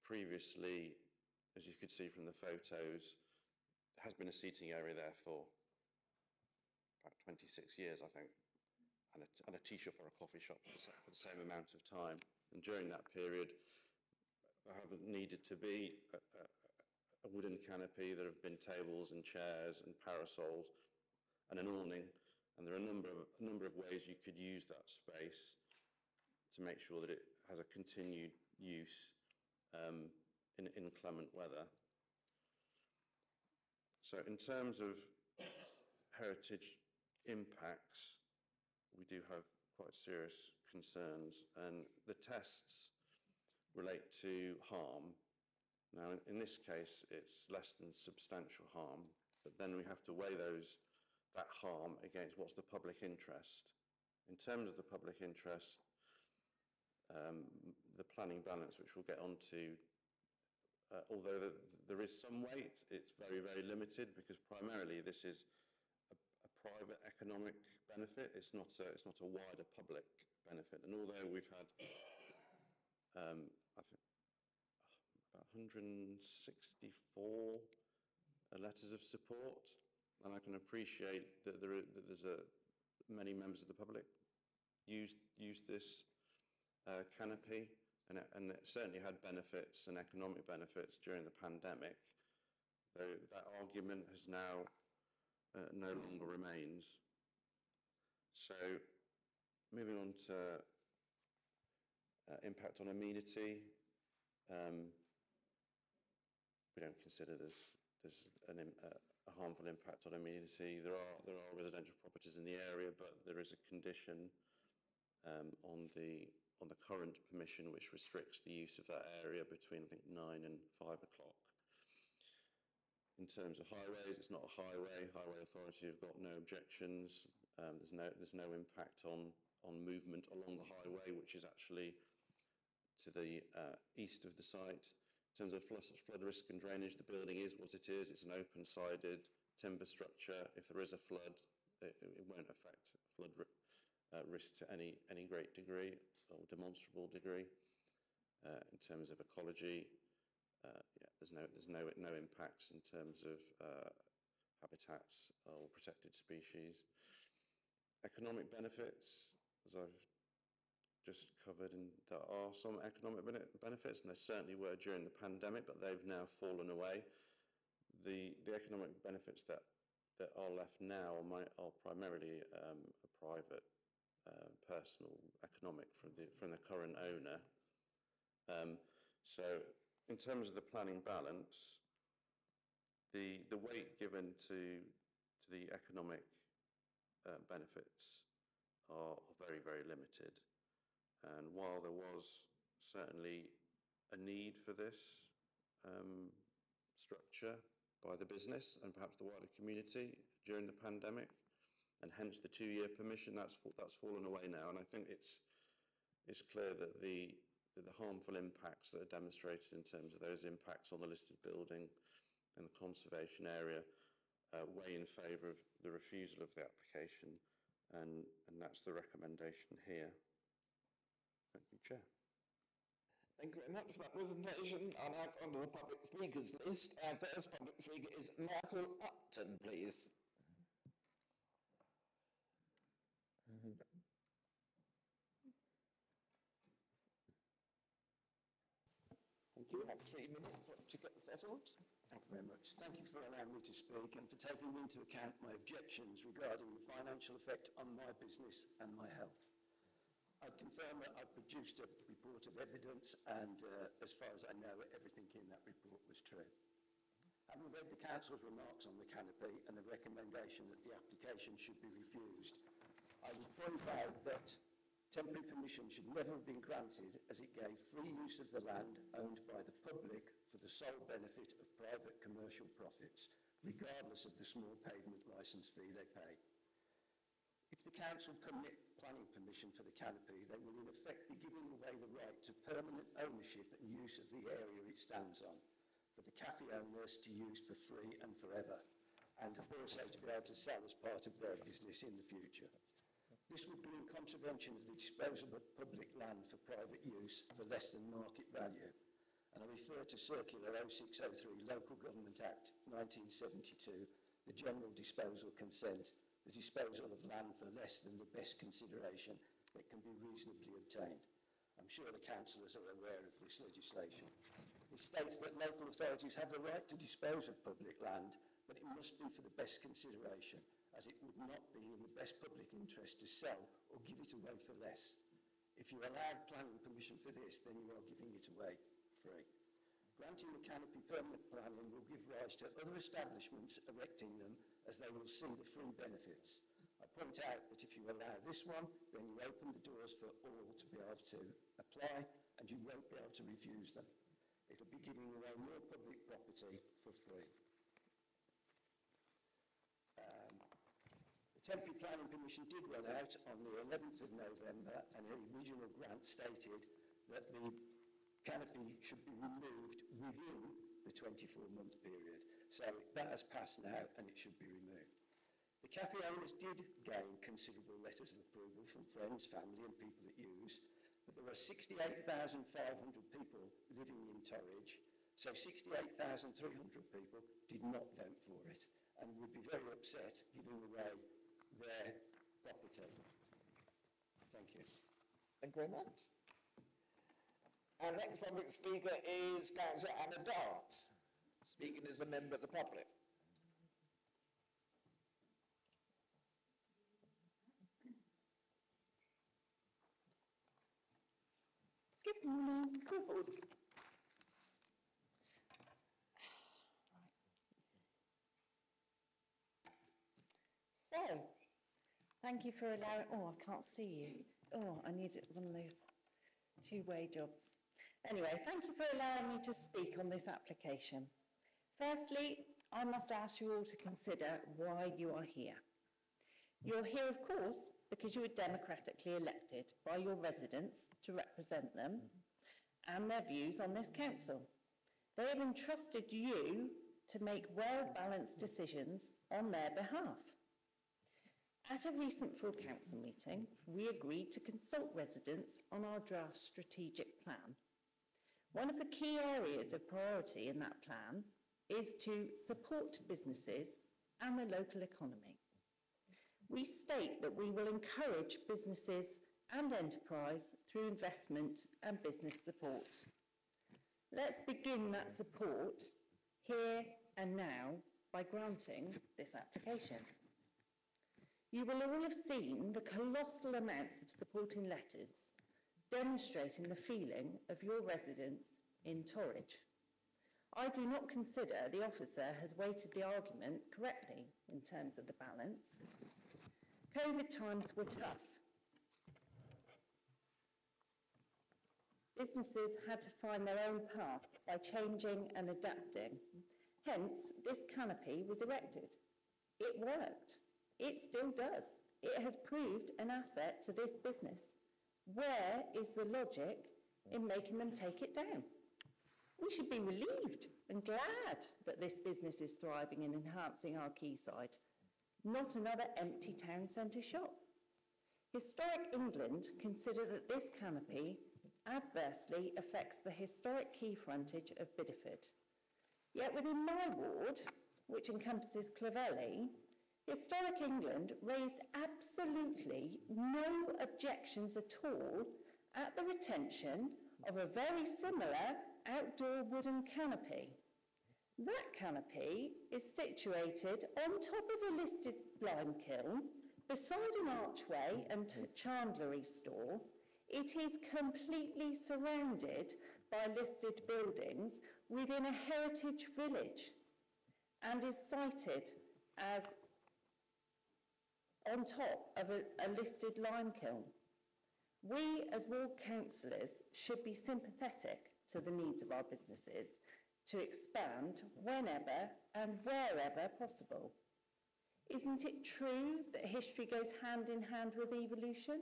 Previously, as you could see from the photos, there has been a seating area there for about 26 years, I think, and a tea shop or a coffee shop for the same amount of time. And during that period, there haven't needed to be a wooden canopy. There have been tables and chairs and parasols and an awning, and there are a number of ways you could use that space to make sure that it has a continued use in inclement weather. So in terms of heritage impacts, we do have quite serious concerns, and the tests relate to harm. Now, in this case, it's less than substantial harm, but then we have to weigh that harm against what's the public interest. In terms of the public interest, the planning balance, which we'll get onto, although there is some weight, it's very, very limited, because primarily this is a private economic benefit. It's not a wider public benefit. And although we've had, I think, about 164 letters of support, and I can appreciate that there's many members of the public used this canopy, and it certainly had benefits and economic benefits during the pandemic, though that argument has now no longer remains. So moving on to impact on amenity, we don't consider there's a harmful impact on amenity. There are residential properties in the area, but there is a condition on the current permission which restricts the use of that area between, I think, 9 and 5 o'clock. In terms of highways, it's not a highway. Highway Authority have got no objections. There's no impact on movement along the highway, which is actually to the east of the site. In terms of flood risk and drainage, the building is what it is. It's an open-sided timber structure. If there is a flood, it won't affect flood risk to any great degree or demonstrable degree. In terms of ecology, there's no impacts in terms of habitats or protected species. Economic benefits, as I've just covered, and there are some economic benefits, and there certainly were during the pandemic, but they've now fallen away. The economic benefits that are left now are primarily a private, personal economic from the current owner. So in terms of the planning balance, the weight given to the economic benefits are very, very limited. And while there was certainly a need for this structure by the business and perhaps the wider community during the pandemic, and hence the 2-year permission, that's fallen away now. And I think it's clear that the harmful impacts that are demonstrated in terms of those impacts on the listed building and the conservation area weigh in favour of the refusal of the application, and that's the recommendation here. Thank you, Chair. Thank you very much for that presentation. I'll now go on to the public speakers list. Our first public speaker is Michael Upton, please. Thank you. I have 3 minutes to get settled. Thank you very much. Thank you for allowing me to speak and for taking into account my objections regarding the financial effect on my business and my health. I confirm that I produced a report of evidence, and as far as I know, everything in that report was true. Having read the Council's remarks on the canopy and the recommendation that the application should be refused, I would point out that temporary permission should never have been granted, as it gave free use of the land owned by the public for the sole benefit of private commercial profits, regardless of the small pavement licence fee they pay. If the council permit planning permission for the canopy, they will in effect be giving away the right to permanent ownership and use of the area it stands on, for the cafe owners to use for free and forever, and also to be able to sell as part of their business in the future. This would be in contravention of the disposal of public land for private use for less than market value, and I refer to Circular 0603 Local Government Act 1972, the general disposal consent, the disposal of land for less than the best consideration that can be reasonably obtained. I'm sure the councillors are aware of this legislation. It states that local authorities have the right to dispose of public land, but it must be for the best consideration, as it would not be in the best public interest to sell or give it away for less. If you allow planning permission for this, then you are giving it away free. Granting the canopy permanent planning will give rise to other establishments erecting them, as they will see the free benefits. I point out that if you allow this one, then you open the doors for all to be able to apply, and you won't be able to refuse them. It'll be giving away more public property for free. The temporary planning permission did run out on the 11th of November, and the original grant stated that the canopy should be removed within the 24-month period. So that has passed now, and it should be removed. The cafe owners did gain considerable letters of approval from friends, family and people at use, but there were 68,500 people living in Torridge, so 68,300 people did not vote for it and would be very upset giving away their property. Thank you. Thank you very much. Our next public speaker is Councillor Anna Dart, speaking as a member of the public. Good morning. Good morning. So, thank you for allowing, I can't see you. I need one of those two-way jobs. Anyway, thank you for allowing me to speak on this application. Firstly, I must ask you all to consider why you are here. You're here, of course, because you were democratically elected by your residents to represent them and their views on this council. They have entrusted you to make well-balanced decisions on their behalf. At a recent full council meeting, we agreed to consult residents on our draft strategic plan. One of the key areas of priority in that plan is to support businesses and the local economy. We state that we will encourage businesses and enterprise through investment and business support. Let's begin that support here and now by granting this application. You will all have seen the colossal amounts of supporting letters demonstrating the feeling of your residents in Torridge. I do not consider the officer has weighted the argument correctly in terms of the balance. COVID times were tough. Businesses had to find their own path by changing and adapting. Hence, this canopy was erected. It worked. It still does. It has proved an asset to this business. Where is the logic in making them take it down? We should be relieved and glad that this business is thriving and enhancing our quayside, not another empty town centre shop. Historic England consider that this canopy adversely affects the historic quay frontage of Bideford. Yet within my ward, which encompasses Clovelly, Historic England raised absolutely no objections at all at the retention of a very similar outdoor wooden canopy. That canopy is situated on top of a listed lime kiln, beside an archway and chandlery store. It is completely surrounded by listed buildings within a heritage village and is sited as on top of a listed lime kiln. We as ward councillors should be sympathetic to the needs of our businesses, to expand whenever and wherever possible. Isn't it true that history goes hand in hand with evolution?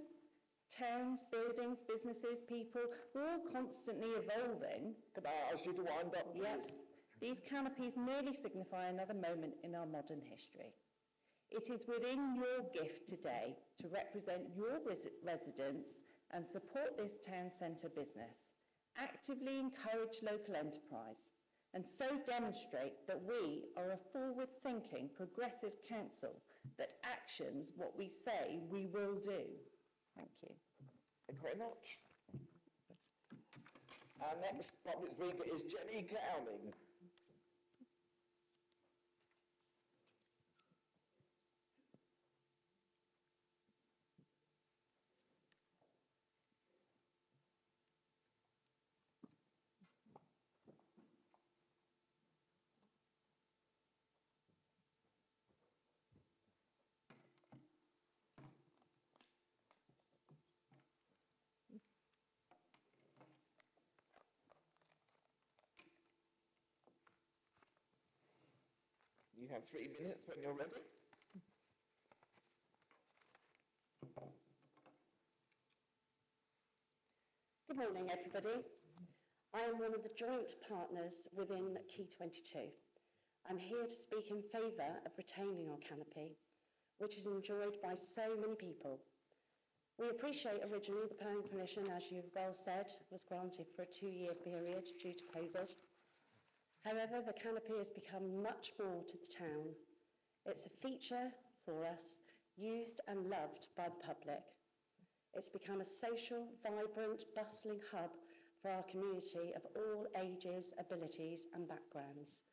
Towns, buildings, businesses, people, we're all constantly evolving. Can I ask you to wind up, please? Yes. These canopies merely signify another moment in our modern history. It is within your gift today to represent your residents and support this town centre business, actively encourage local enterprise, and so demonstrate that we are a forward-thinking, progressive council that actions what we say we will do. Thank you. Thank you very much. Our next public speaker is Jenny Cowling. You have 3 minutes when you're ready. Good morning, everybody. I am one of the joint partners within Key 22. I'm here to speak in favour of retaining our canopy, which is enjoyed by so many people. We appreciate originally the planning permission, as you've well said, was granted for a 2-year period due to COVID. However, the canopy has become much more to the town. It's a feature for us, used and loved by the public. It's become a social, vibrant, bustling hub for our community of all ages, abilities and backgrounds.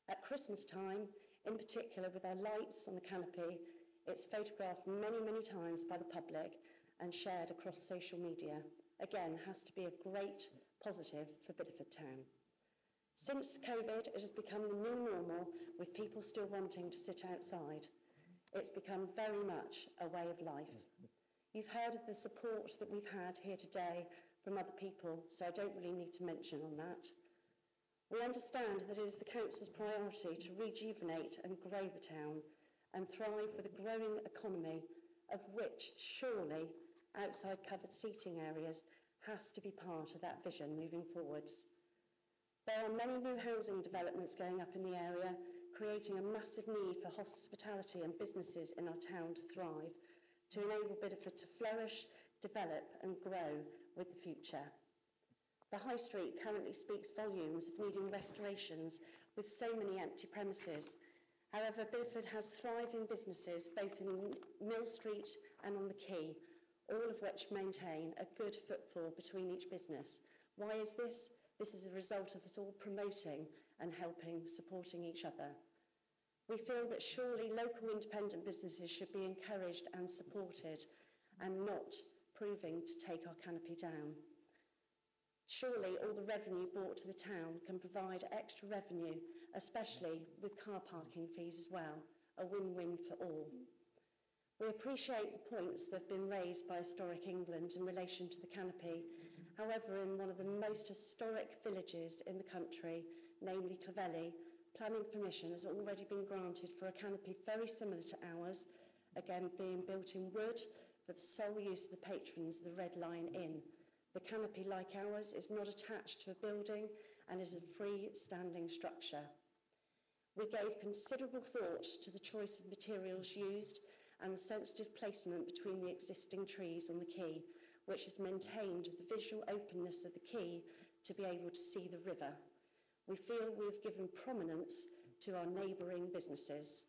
At Christmas time, in particular with our lights on the canopy, it's photographed many, many times by the public and shared across social media. Again, has to be a great positive for Bideford Town. Since COVID, it has become the new normal, with people still wanting to sit outside. It's become very much a way of life. You've heard of the support that we've had here today from other people, so I don't really need to mention on that. We understand that it is the council's priority to rejuvenate and grow the town and thrive with a growing economy, of which surely outside covered seating areas has to be part of that vision moving forwards. There are many new housing developments going up in the area, creating a massive need for hospitality and businesses in our town to thrive, to enable Bideford to flourish, develop and grow with the future. The High Street currently speaks volumes of needing restorations with so many empty premises. However, Bideford has thriving businesses both in Mill Street and on the Quay, all of which maintain a good footfall between each business. Why is this? This is a result of us all promoting and helping, supporting each other. We feel that surely local independent businesses should be encouraged and supported and not proving to take our canopy down. Surely all the revenue brought to the town can provide extra revenue, especially with car parking fees as well, a win-win for all. We appreciate the points that have been raised by Historic England in relation to the canopy. However, in one of the most historic villages in the country, namely Clovelly, planning permission has already been granted for a canopy very similar to ours, again being built in wood for the sole use of the patrons of the Red Lion Inn. The canopy, like ours, is not attached to a building and is a free-standing structure. We gave considerable thought to the choice of materials used and the sensitive placement between the existing trees on the quay, which has maintained the visual openness of the quay to be able to see the river. We feel we've given prominence to our neighbouring businesses.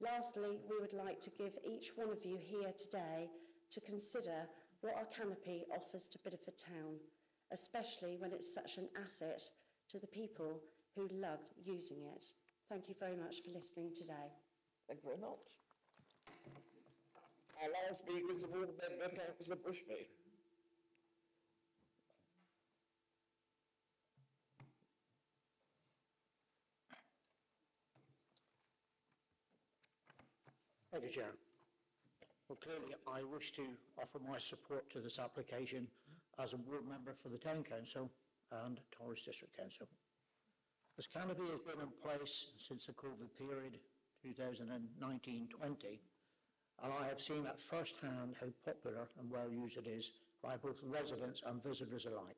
Lastly, we would like to give each one of you here today to consider what our canopy offers to Bideford Town, especially when it's such an asset to the people who love using it. Thank you very much for listening today. Thank you very much. Our last speaker is the Ward Member, Councillor Bushby. Thank you, Chair. Well, clearly, I wish to offer my support to this application as a ward member for the Town Council and Torres District Council. This canopy has been in place since the COVID period, 2019-20, and I have seen at first hand how popular and well used it is by both residents and visitors alike.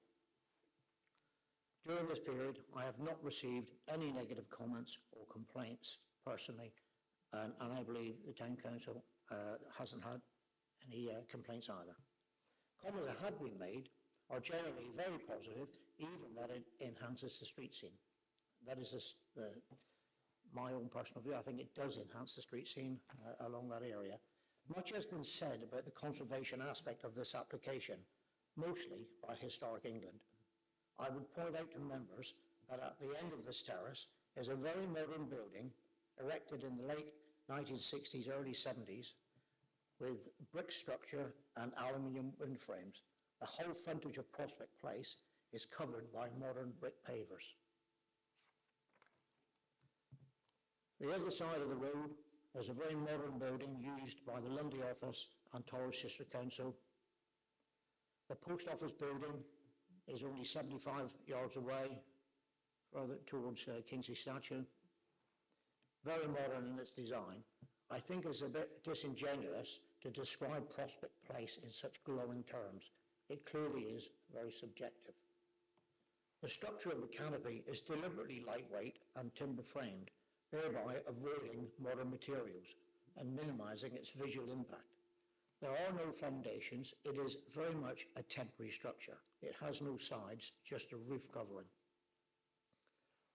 During this period, I have not received any negative comments or complaints personally, and I believe the Town Council hasn't had any complaints either. Comments that have been made are generally very positive, even that it enhances the street scene. That is my own personal view. I think it does enhance the street scene along that area. Much has been said about the conservation aspect of this application, mostly by Historic England. I would point out to members that at the end of this terrace is a very modern building erected in the late 1960s, early 70s, with brick structure and aluminium wind frames. The whole frontage of Prospect Place is covered by modern brick pavers. The other side of the road is a very modern building used by the Lundy office and Torres District Council. The post office building is only 75 yards away, further towards Kingsley Statue. Very modern in its design. I think it's a bit disingenuous to describe Prospect Place in such glowing terms. It clearly is very subjective. The structure of the canopy is deliberately lightweight and timber framed, thereby avoiding modern materials and minimizing its visual impact. There are no foundations. It is very much a temporary structure. It has no sides, just a roof covering.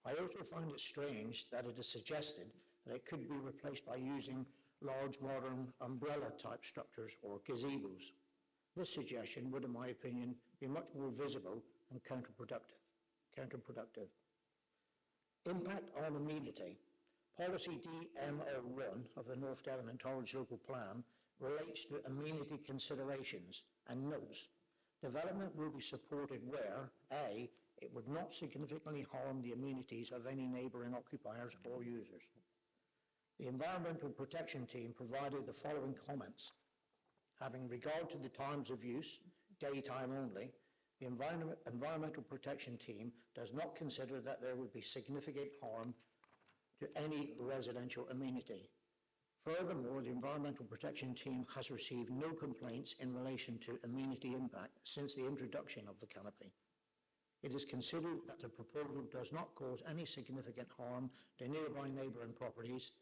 I also find it strange that it is suggested that it could be replaced by using large modern umbrella type structures or gazebos. This suggestion would, in my opinion, be much more visible and counterproductive. Impact on amenity. Policy DMO1 of the North Devon and Torridge Local Plan relates to amenity considerations and notes development will be supported where A, it would not significantly harm the amenities of any neighbouring occupiers or users. The Environmental Protection Team provided the following comments. Having regard to the times of use, daytime only, the Environmental Protection Team does not consider that there would be significant harm to any residential amenity. Furthermore, the Environmental Protection Team has received no complaints in relation to amenity impact since the introduction of the canopy. It is considered that the proposal does not cause any significant harm to nearby neighbouring properties.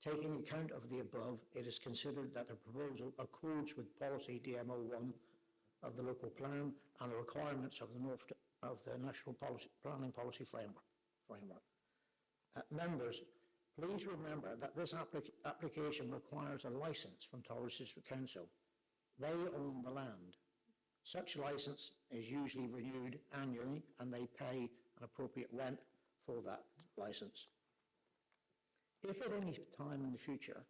Taking account of the above, it is considered that the proposal accords with policy DMO1 of the local plan and the requirements of the National Planning Policy Framework. Members, please remember that this application requires a licence from Torridge District Council. They own the land. Such licence is usually renewed annually and they pay an appropriate rent for that licence. If at any time in the future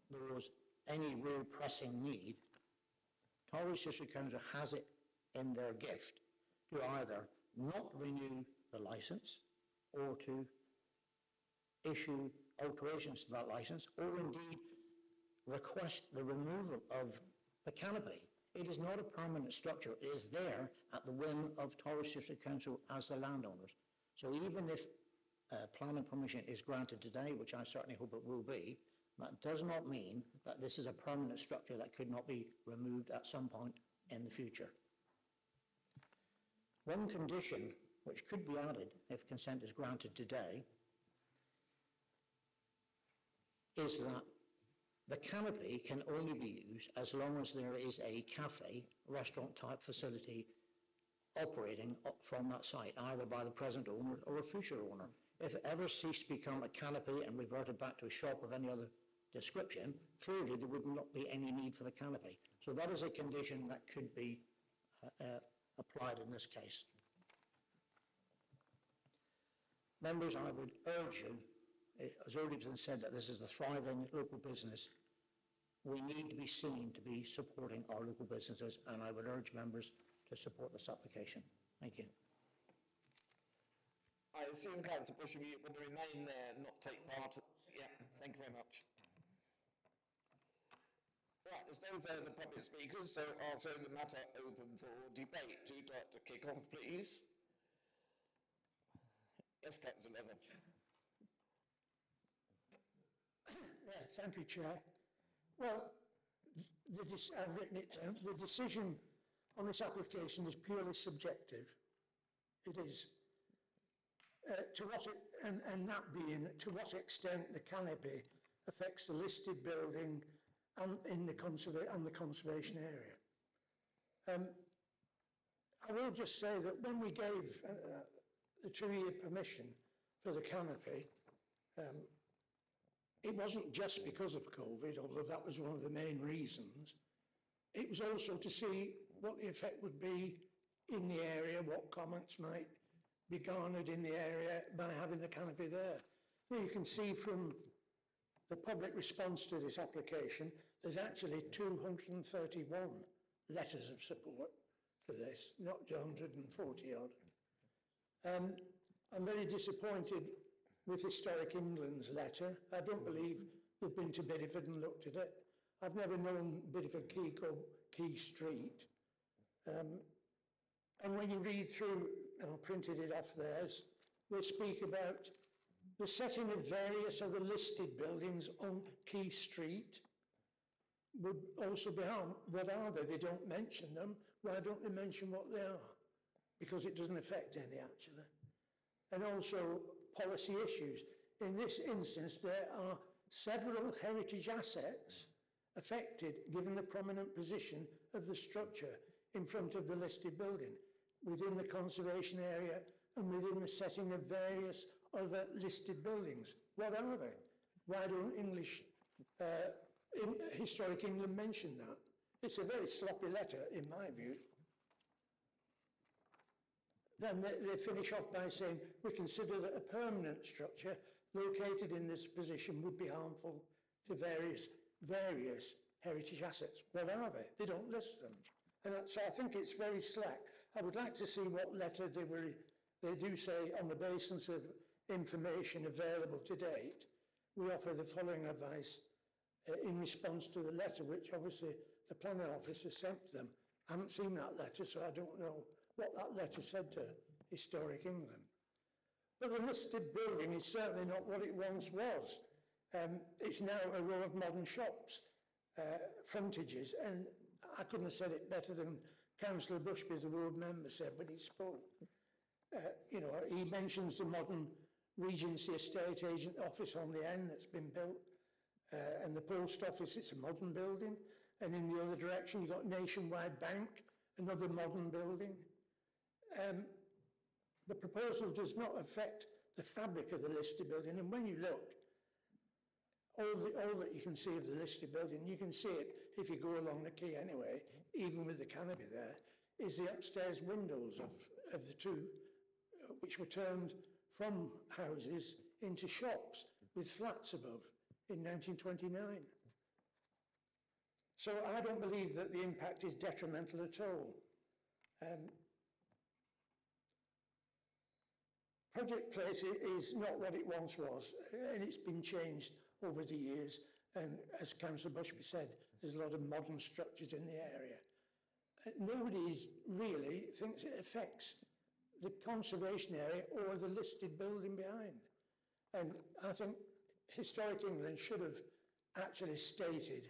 there was any real pressing need, Torridge District Council has it in their gift to either not renew the licence or to issue alterations to that licence or indeed request the removal of the canopy. It is not a permanent structure. It is there at the whim of Torridge District Council as the landowners. So even if planning permission is granted today, which I certainly hope it will be, that does not mean that this is a permanent structure that could not be removed at some point in the future. One condition which could be added if consent is granted today is that the canopy can only be used as long as there is a cafe, restaurant type facility operating from that site, either by the present owner or a future owner. If it ever ceased to become a canopy and reverted back to a shop of any other description, clearly there would not be any need for the canopy. So that is a condition that could be applied in this case. Members, I would urge you, it has already been said that this is a thriving local business. We need to be seen to be supporting our local businesses, and I would urge members to support this application. Thank you. I assume, Councillor Busham, you would remain there and not take part. Yeah, thank you very much. Right, there's no further public speakers, so I'll throw the matter open for debate. Do you like to kick off, please? Yes, Councillor Lovell. Yeah, thank you, Chair. Well, I've written it down. The decision on this application is purely subjective. It is. And that being, to what extent the canopy affects the listed building and the conservation area. I will just say that when we gave the 2-year permission for the canopy, it wasn't just because of COVID, although that was one of the main reasons. It was also to see what the effect would be in the area, what comments might be garnered in the area by having the canopy there. Now you can see from the public response to this application, there's actually 231 letters of support for this, not 140 odd. I'm very disappointed with Historic England's letter. I don't believe they've been to Bideford and looked at it. I've never known Bideford Quay called Quay Street. And when you read through, and I printed it off theirs, they speak about the setting of various other listed buildings on Quay Street would also be harmed. What are they? They don't mention them. Why don't they mention what they are? Because it doesn't affect any, actually. And also policy issues. In this instance, there are several heritage assets affected given the prominent position of the structure in front of the listed building, within the conservation area and within the setting of various other listed buildings. What are they? Why don't Historic England mention that? It's a very sloppy letter, in my view. Then they finish off by saying, we consider that a permanent structure located in this position would be harmful to various heritage assets. What are they? They don't list them. And so I think it's very slack. I would like to see what letter they do say on the basis of information available to date. We offer the following advice in response to the letter, which obviously the planning officer sent to them. I haven't seen that letter, so I don't know what that letter said to Historic England. But the listed building is certainly not what it once was. It's now a row of modern shops, frontages, and I couldn't have said it better than Councillor Bushby, the ward member, said when he spoke. You know, he mentions the modern Regency estate agent office on the end that's been built, and the post office, it's a modern building, and in the other direction you've got Nationwide Bank, another modern building. The proposal does not affect the fabric of the listed building, and when you look, all that you can see of the listed building, you can see it if you go along the quay anyway, even with the canopy there, is the upstairs windows of the two, which were turned from houses into shops with flats above in 1929. So I don't believe that the impact is detrimental at all. Project Place is not what it once was, and it's been changed over the years. And as Councillor Bushby said, there's a lot of modern structures in the area. Nobody really thinks it affects the conservation area or the listed building behind. And I think Historic England should have actually stated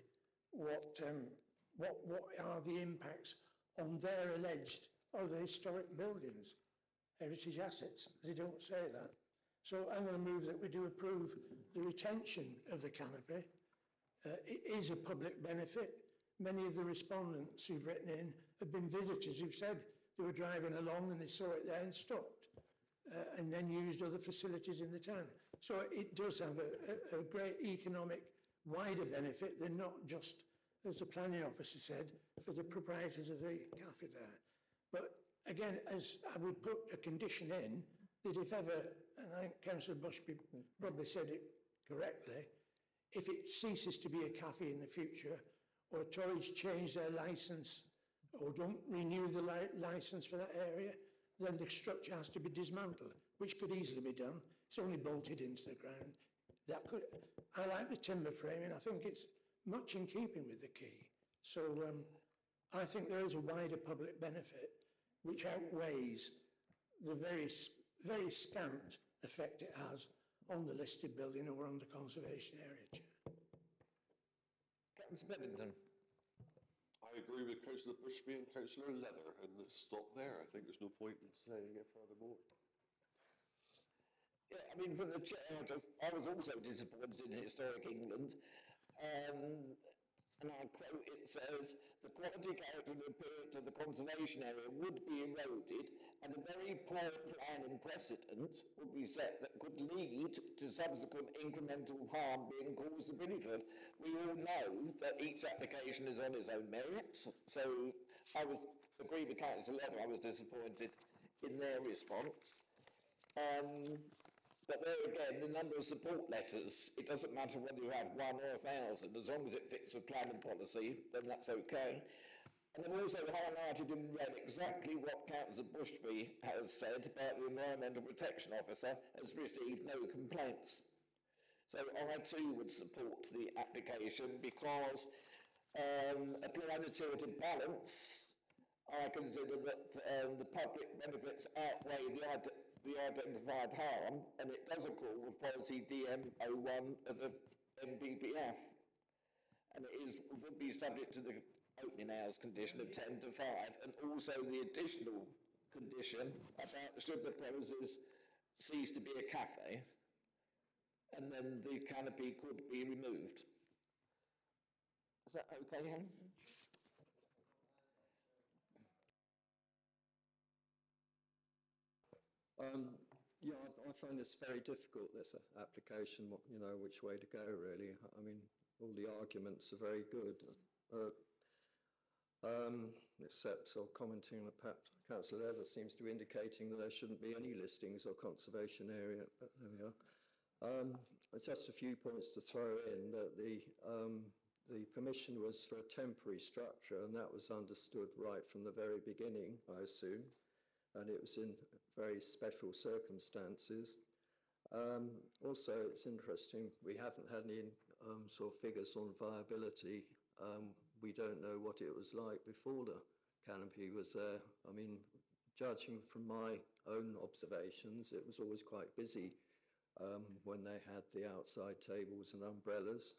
what are the impacts on their alleged other historic buildings, heritage assets. They don't say that. So I'm going to move that we do approve the retention of the canopy. It is a public benefit. Many of the respondents who've written in have been visitors who've said they were driving along and they saw it there and stopped, and then used other facilities in the town. So it does have a great economic, wider benefit than not just, as the planning officer said, for the proprietors of the cafe there. But again, as I would put a condition in, that if ever, and I think Councillor Bushby probably said it correctly, if it ceases to be a cafe in the future, or Tories change their licence, or don't renew the licence for that area, then the structure has to be dismantled, which could easily be done. It's only bolted into the ground. I like the timber framing. I think it's much in keeping with the quay. So I think there is a wider public benefit which outweighs the very scant effect it has on the listed building or on the conservation area, Chair. Councillor Pennington. I agree with Councillor Bushby and Councillor Leather, and stop there. I think there's no point in saying it furthermore. Yeah, I mean, from the chair, I was also disappointed in Historic England. And I quote, it says, the quality, character and appearance of the conservation area would be eroded and a very poor plan and precedent would be set that could lead to subsequent incremental harm being caused to Bridgeford. We all know that each application is on its own merits, so I would agree with Councillor Leather, I was disappointed in their response. But there again, the number of support letters, it doesn't matter whether you have 1 or 1,000, as long as it fits with planning policy, then that's okay. And I've also highlighted in red exactly what Councillor Bushby has said about the Environmental Protection Officer has received no complaints. So I too would support the application because applying a tilted balance, I consider that the public benefits outweigh the identified harm, and it does accord with policy DM01 of the NPPF. And it would be subject to the opening hours condition of 10 to 5, and also the additional condition about should the premises cease to be a cafe, and then the canopy could be removed. Is that okay, Hen? Yeah, I find this very difficult, this application, you know, which way to go, really. I mean, all the arguments are very good, except sort of commenting on Councillor Leather seems to be indicating that there shouldn't be any listings or conservation area, but there we are. Just a few points to throw in, that the permission was for a temporary structure, and that was understood right from the very beginning, I assume. And it was in very special circumstances. Also, it's interesting, we haven't had any sort of figures on viability. We don't know what it was like before the canopy was there. I mean, judging from my own observations, it was always quite busy when they had the outside tables and umbrellas,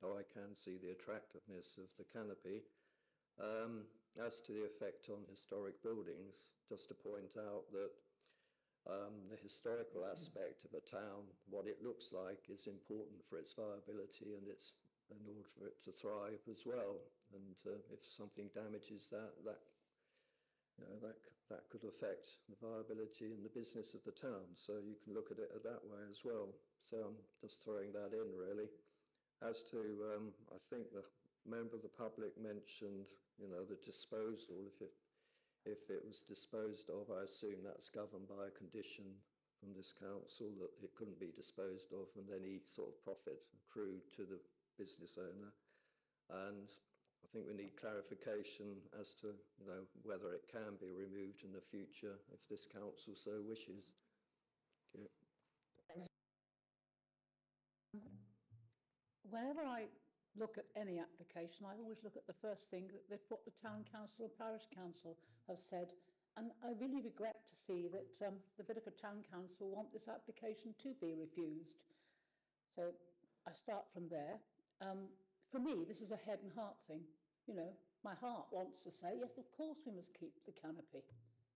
though I can see the attractiveness of the canopy. As to the effect on historic buildings, just to point out that the historical aspect of a town, what it looks like, is important for its viability and in order for it to thrive as well. And if something damages that could affect the viability and the business of the town. So you can look at it that way as well. So I'm just throwing that in, really. As to, I think the member of the public mentioned, you know, the disposal. If it was disposed of, I assume that's governed by a condition from this council that it couldn't be disposed of and any sort of profit accrued to the business owner. And I think we need clarification as to, you know, whether it can be removed in the future if this council so wishes. Okay. Whenever I look at any application, I always look at the first thing that what the town council or parish council have said, and I really regret to see that the Bideford Town Council want this application to be refused. So I start from there. For me, this is a head and heart thing. You know, my heart wants to say, yes, of course we must keep the canopy.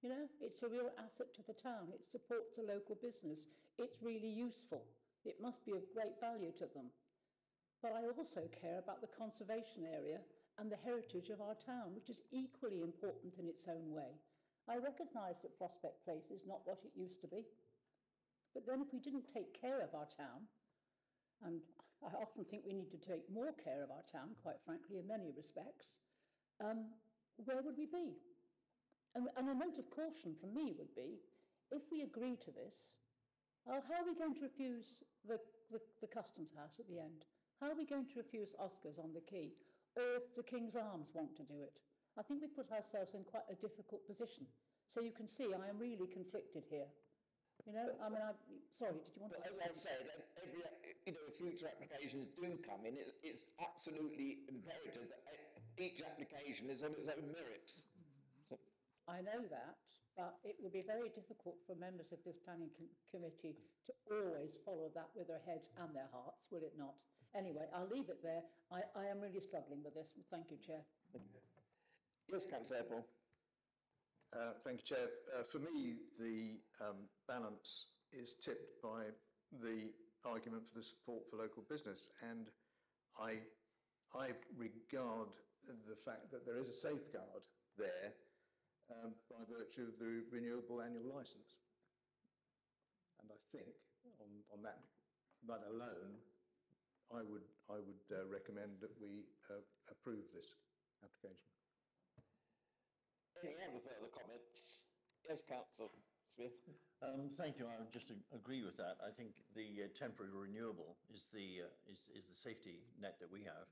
You know, it's a real asset to the town. It supports a local business. It's really useful. It must be of great value to them. But I also care about the conservation area and the heritage of our town, which is equally important in its own way. I recognise that Prospect Place is not what it used to be. But then if we didn't take care of our town, and I often think we need to take more care of our town, quite frankly, in many respects, where would we be? And a note of caution from me would be, if we agree to this, how are we going to refuse the Customs House at the end? How are we going to refuse Oscars on the quay? Or if the King's Arms want to do it? I think we put ourselves in quite a difficult position. So you can see I am really conflicted here. You know, I mean, sorry, did you want to say? As I said, every, you know, future applications do come in, it's absolutely imperative that each application is on its own merits. So. I know that, but it would be very difficult for members of this planning committee to always follow that with their heads and their hearts, will it not? Anyway, I'll leave it there. I am really struggling with this. Thank you, Chair. Yes, Councillor Apple. Thank you, Chair. For me, the balance is tipped by the argument for the support for local business, and I regard the fact that there is a safeguard there by virtue of the renewable annual licence. And I think on that alone, I would recommend that we approve this application. Any other further comments? Yes, Councillor Smith. Thank you. I would just agree with that. I think the temporary renewable is the safety net that we have.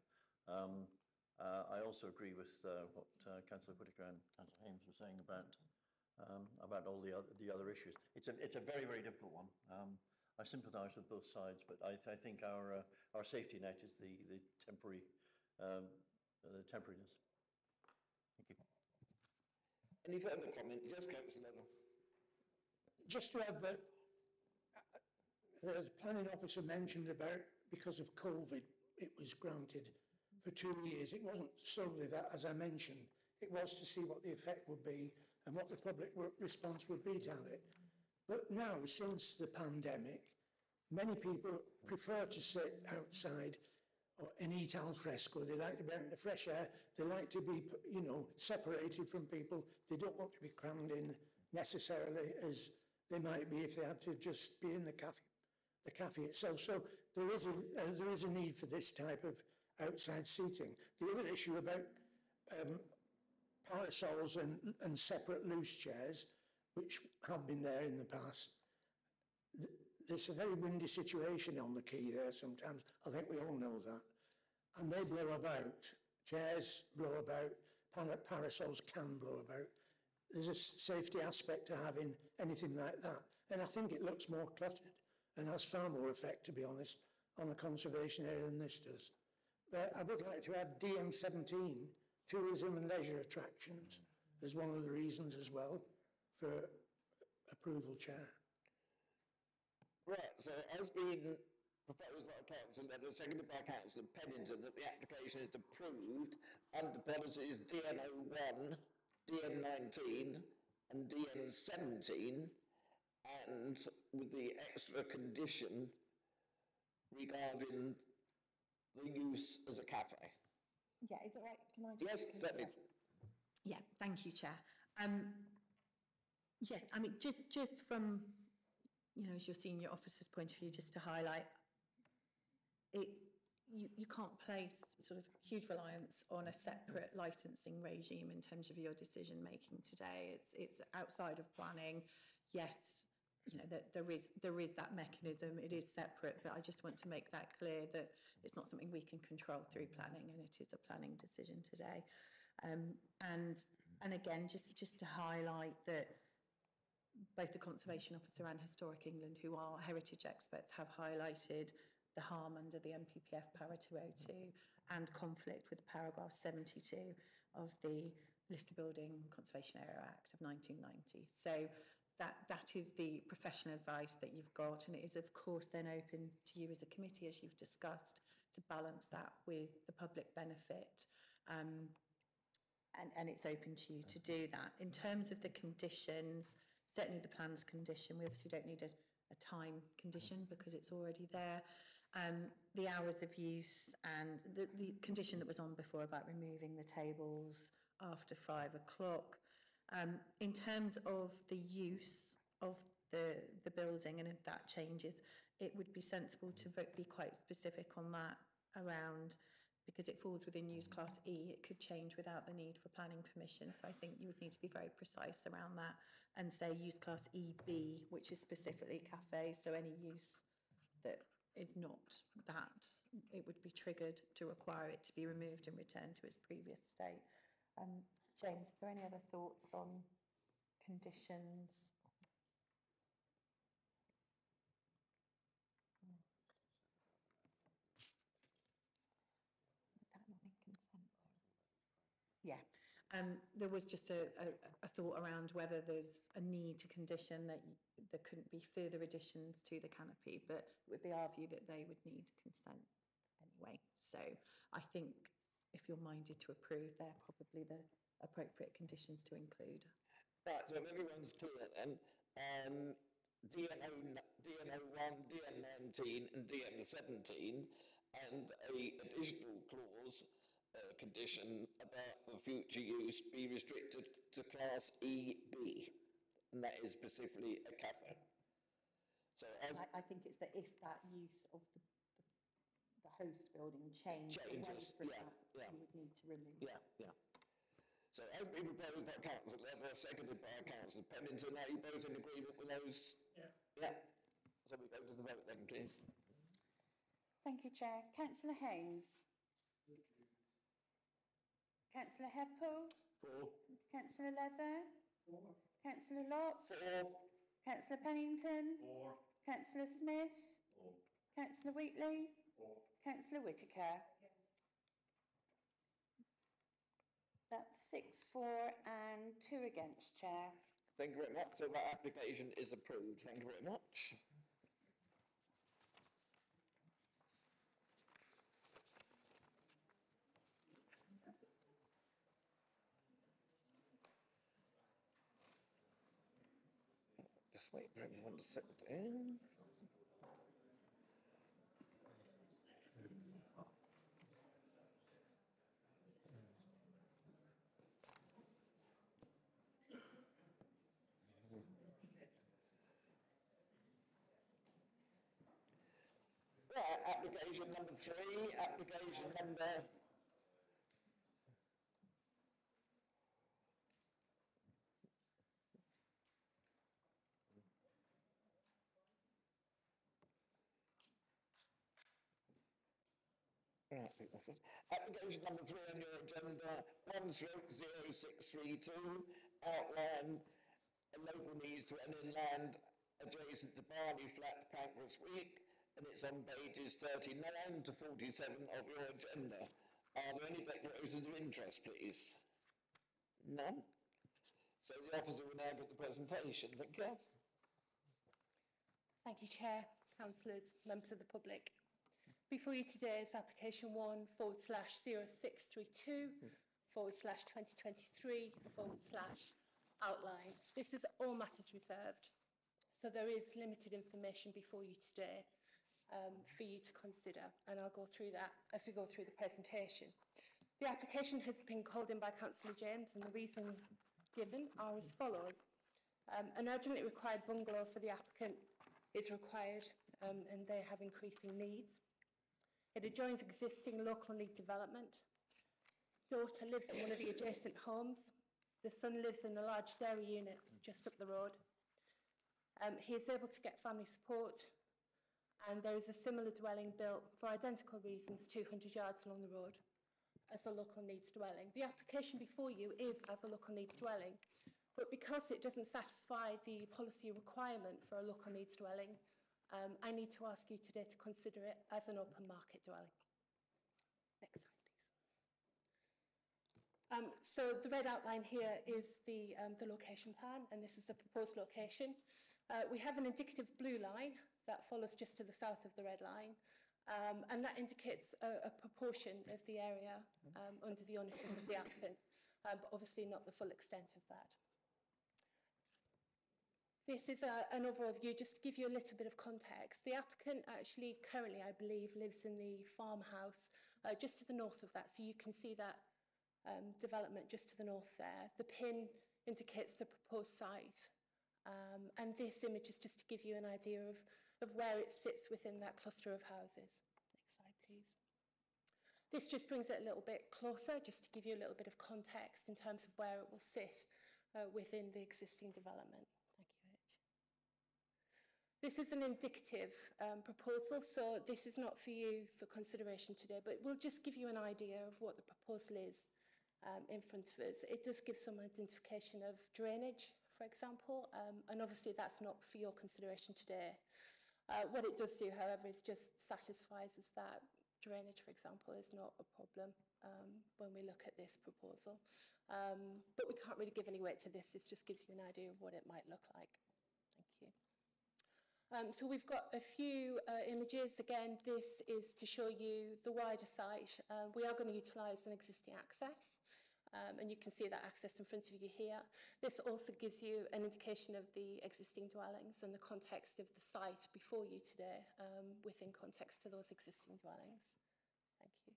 I also agree with what Councillor Whitaker and Councillor Hames were saying about all the other issues. It's a very, very difficult one. I sympathise with both sides, but I think our safety net is the temporary temporariness. Thank you. Any further comments? Yes, Councillor Neville. Just to add that the planning officer mentioned about because of COVID, it was granted for 2 years. It wasn't solely that, as I mentioned. It was to see what the effect would be and what the public response would be to it. But now, since the pandemic, many people prefer to sit outside and eat al fresco. They like to be out in the fresh air. They like to be, separated from people. They don't want to be crammed in necessarily as they might be if they had to just be in the cafe itself. So there is a need for this type of outside seating. The other issue about parasols and separate loose chairs, which have been there in the past, there's a very windy situation on the quay there sometimes. I think we all know that. And they blow about. Chairs blow about. Parasols can blow about. There's a safety aspect to having anything like that. And I think it looks more cluttered and has far more effect, to be honest, on the conservation area than this does. But I would like to add DM17, tourism and leisure attractions, as one of the reasons as well for approval, Chair. Right, so as being proposed by Councillor Leather, seconded by Councillor Pennington, that the application is approved under policies DN01, DN19 and DN17, and with the extra condition regarding the use as a cafe. Yeah, is it right? Can I Yes, certainly. Yeah, thank you, Chair. Yes, I mean, just from, as your senior officer's point of view, just to highlight, you can't place sort of huge reliance on a separate licensing regime in terms of your decision making today. It's outside of planning. Yes, there is that mechanism. It is separate, but I just want to make that clear that it's not something we can control through planning, and it is a planning decision today. And again, just to highlight that both the Conservation Officer and Historic England, who are heritage experts, have highlighted the harm under the NPPF Para 202 and conflict with paragraph 72 of the Lister Building Conservation Area Act of 1990. So that is the professional advice that you've got, and it is of course then open to you as a committee, as you've discussed, to balance that with the public benefit. And it's open to you to do that. In terms of the conditions, certainly the plans condition, we obviously don't need a time condition because it's already there. The hours of use and the condition that was on before about removing the tables after 5 o'clock. In terms of the use of the building, and if that changes, it would be sensible to be quite specific on that around, because it falls within use class E, it could change without the need for planning permission. So I think you would need to be very precise around that and say use class EB, which is specifically cafes. So any use that is not that, it would be triggered to require it to be removed and returned to its previous state. James, are there any other thoughts on conditions? Yeah, There was just a thought around whether there's a need to condition that there couldn't be further additions to the canopy, but it would be our view that they would need consent anyway. So I think if you're minded to approve, they're probably the appropriate conditions to include. Right, so if everyone's clear then, DN01, DN19 and DN17, and a additional clause, condition about the future use be restricted to Class EB, and that is specifically a cafe. So I think it's that if that use of the host building changes, you would need to remove. So as been proposed by Councillor Leather, seconded by Councillor Pennington, are you both in agreement with those? Yeah. So we go to the vote then, please. Thank you, Chair. Councillor Haynes. Councillor Heppel. 4. Councillor Leather. 4. Councillor Lott. 4. Councillor Pennington. 4. Councillor Smith. 4. Councillor Wheatley. 4. Councillor Whittaker. That's 6 for and 2 against, Chair. Thank you very much. So that application is approved. Thank you very much. Just wait for everyone to settle down. Right, application number 3, application number... Right, I think that's it. Application number 3 on your agenda, 1/0632, outline local needs to any land adjacent to Barney Flat, Pancras-Week, and it's on pages 39 to 47 of your agenda. Are there any declarations of interest, please? None? So the officer will now give the presentation. Thank you. Thank you, Chair, councillors, members of the public. Before you today is application 1/0632/2023/outline. This is all matters reserved, so there is limited information before you today for you to consider, and I'll go through that as we go through the presentation. The application has been called in by Councillor James, and the reasons given are as follows. An urgently required bungalow for the applicant is required, and they have increasing needs. It adjoins existing local need development. Daughter lives in one of the adjacent homes. The son lives in a large dairy unit just up the road. He is able to get family support, and there is a similar dwelling built for identical reasons 200 yards along the road as a local needs dwelling. The application before you is as a local needs dwelling, but because it doesn't satisfy the policy requirement for a local needs dwelling, I need to ask you today to consider it as an open market dwelling. Next slide, please. So the red outline here is the location plan, and this is the proposed location. We have an indicative blue line that follows just to the south of the red line, and that indicates a proportion of the area under the ownership of the applicant, but obviously not the full extent of that. This is an overall view, just to give you a little bit of context. The applicant actually currently, I believe, lives in the farmhouse just to the north of that. So you can see that development just to the north there. The pin indicates the proposed site. And this image is just to give you an idea of where it sits within that cluster of houses. Next slide, please. This just brings it a little bit closer, just to give you a little bit of context in terms of where it will sit within the existing development. This is an indicative proposal, so this is not for you for consideration today, but we'll just give you an idea of what the proposal is in front of us. It does give some identification of drainage, for example, and obviously that's not for your consideration today. What it does do, however, is just satisfies us that drainage, for example, is not a problem when we look at this proposal. But we can't really give any weight to this. This just gives you an idea of what it might look like. Thank you. So we've got a few images. Again, this is to show you the wider site. We are going to utilise an existing access. And you can see that access in front of you here. This also gives you an indication of the existing dwellings and the context of the site before you today, within context to those existing dwellings. Thank you.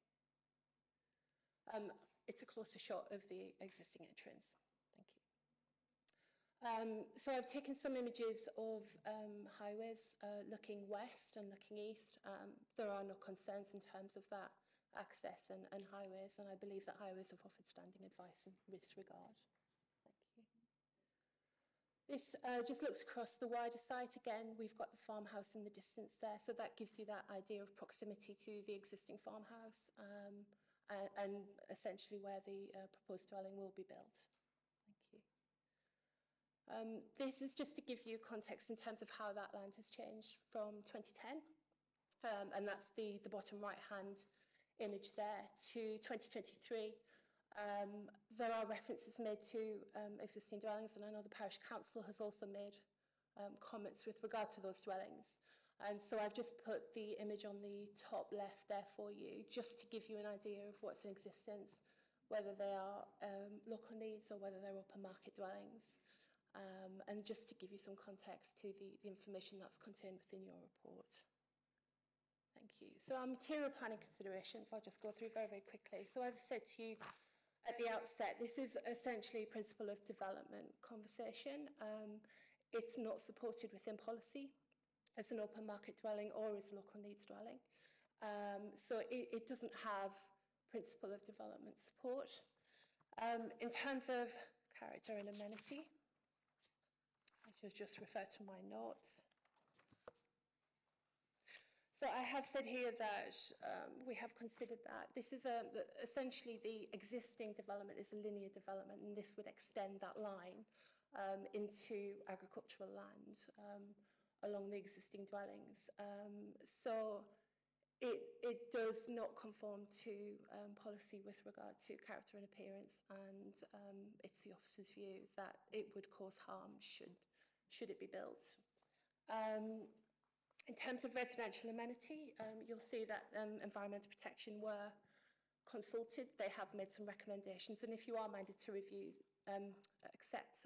It's a closer shot of the existing entrance. Thank you. So I've taken some images of highways looking west and looking east. There are no concerns in terms of that access and highways, and I believe that highways have offered standing advice in this regard. Thank you. This just looks across the wider site. Again, we've got the farmhouse in the distance there, so that gives you that idea of proximity to the existing farmhouse and essentially where the proposed dwelling will be built. Thank you. This is just to give you context in terms of how that land has changed from 2010, and that's the bottom right-hand image there, to 2023. There are references made to existing dwellings, and I know the parish council has also made comments with regard to those dwellings. And so I've just put the image on the top left there for you, just to give you an idea of what's in existence, whether they are local needs or whether they're open market dwellings, and just to give you some context to the information that's contained within your report. Thank you. So our material planning considerations, I'll just go through very, very quickly. So as I said to you at the outset, this is essentially a principle of development conversation. It's not supported within policy as an open market dwelling or as a local needs dwelling. So it doesn't have principle of development support. In terms of character and amenity, I should just refer to my notes. So I have said here that we have considered that this is essentially the existing development is a linear development, and this would extend that line into agricultural land along the existing dwellings. So it does not conform to policy with regard to character and appearance, and it's the officer's view that it would cause harm should it be built. In terms of residential amenity, you'll see that Environmental Protection were consulted. They have made some recommendations, and if you are minded to accept,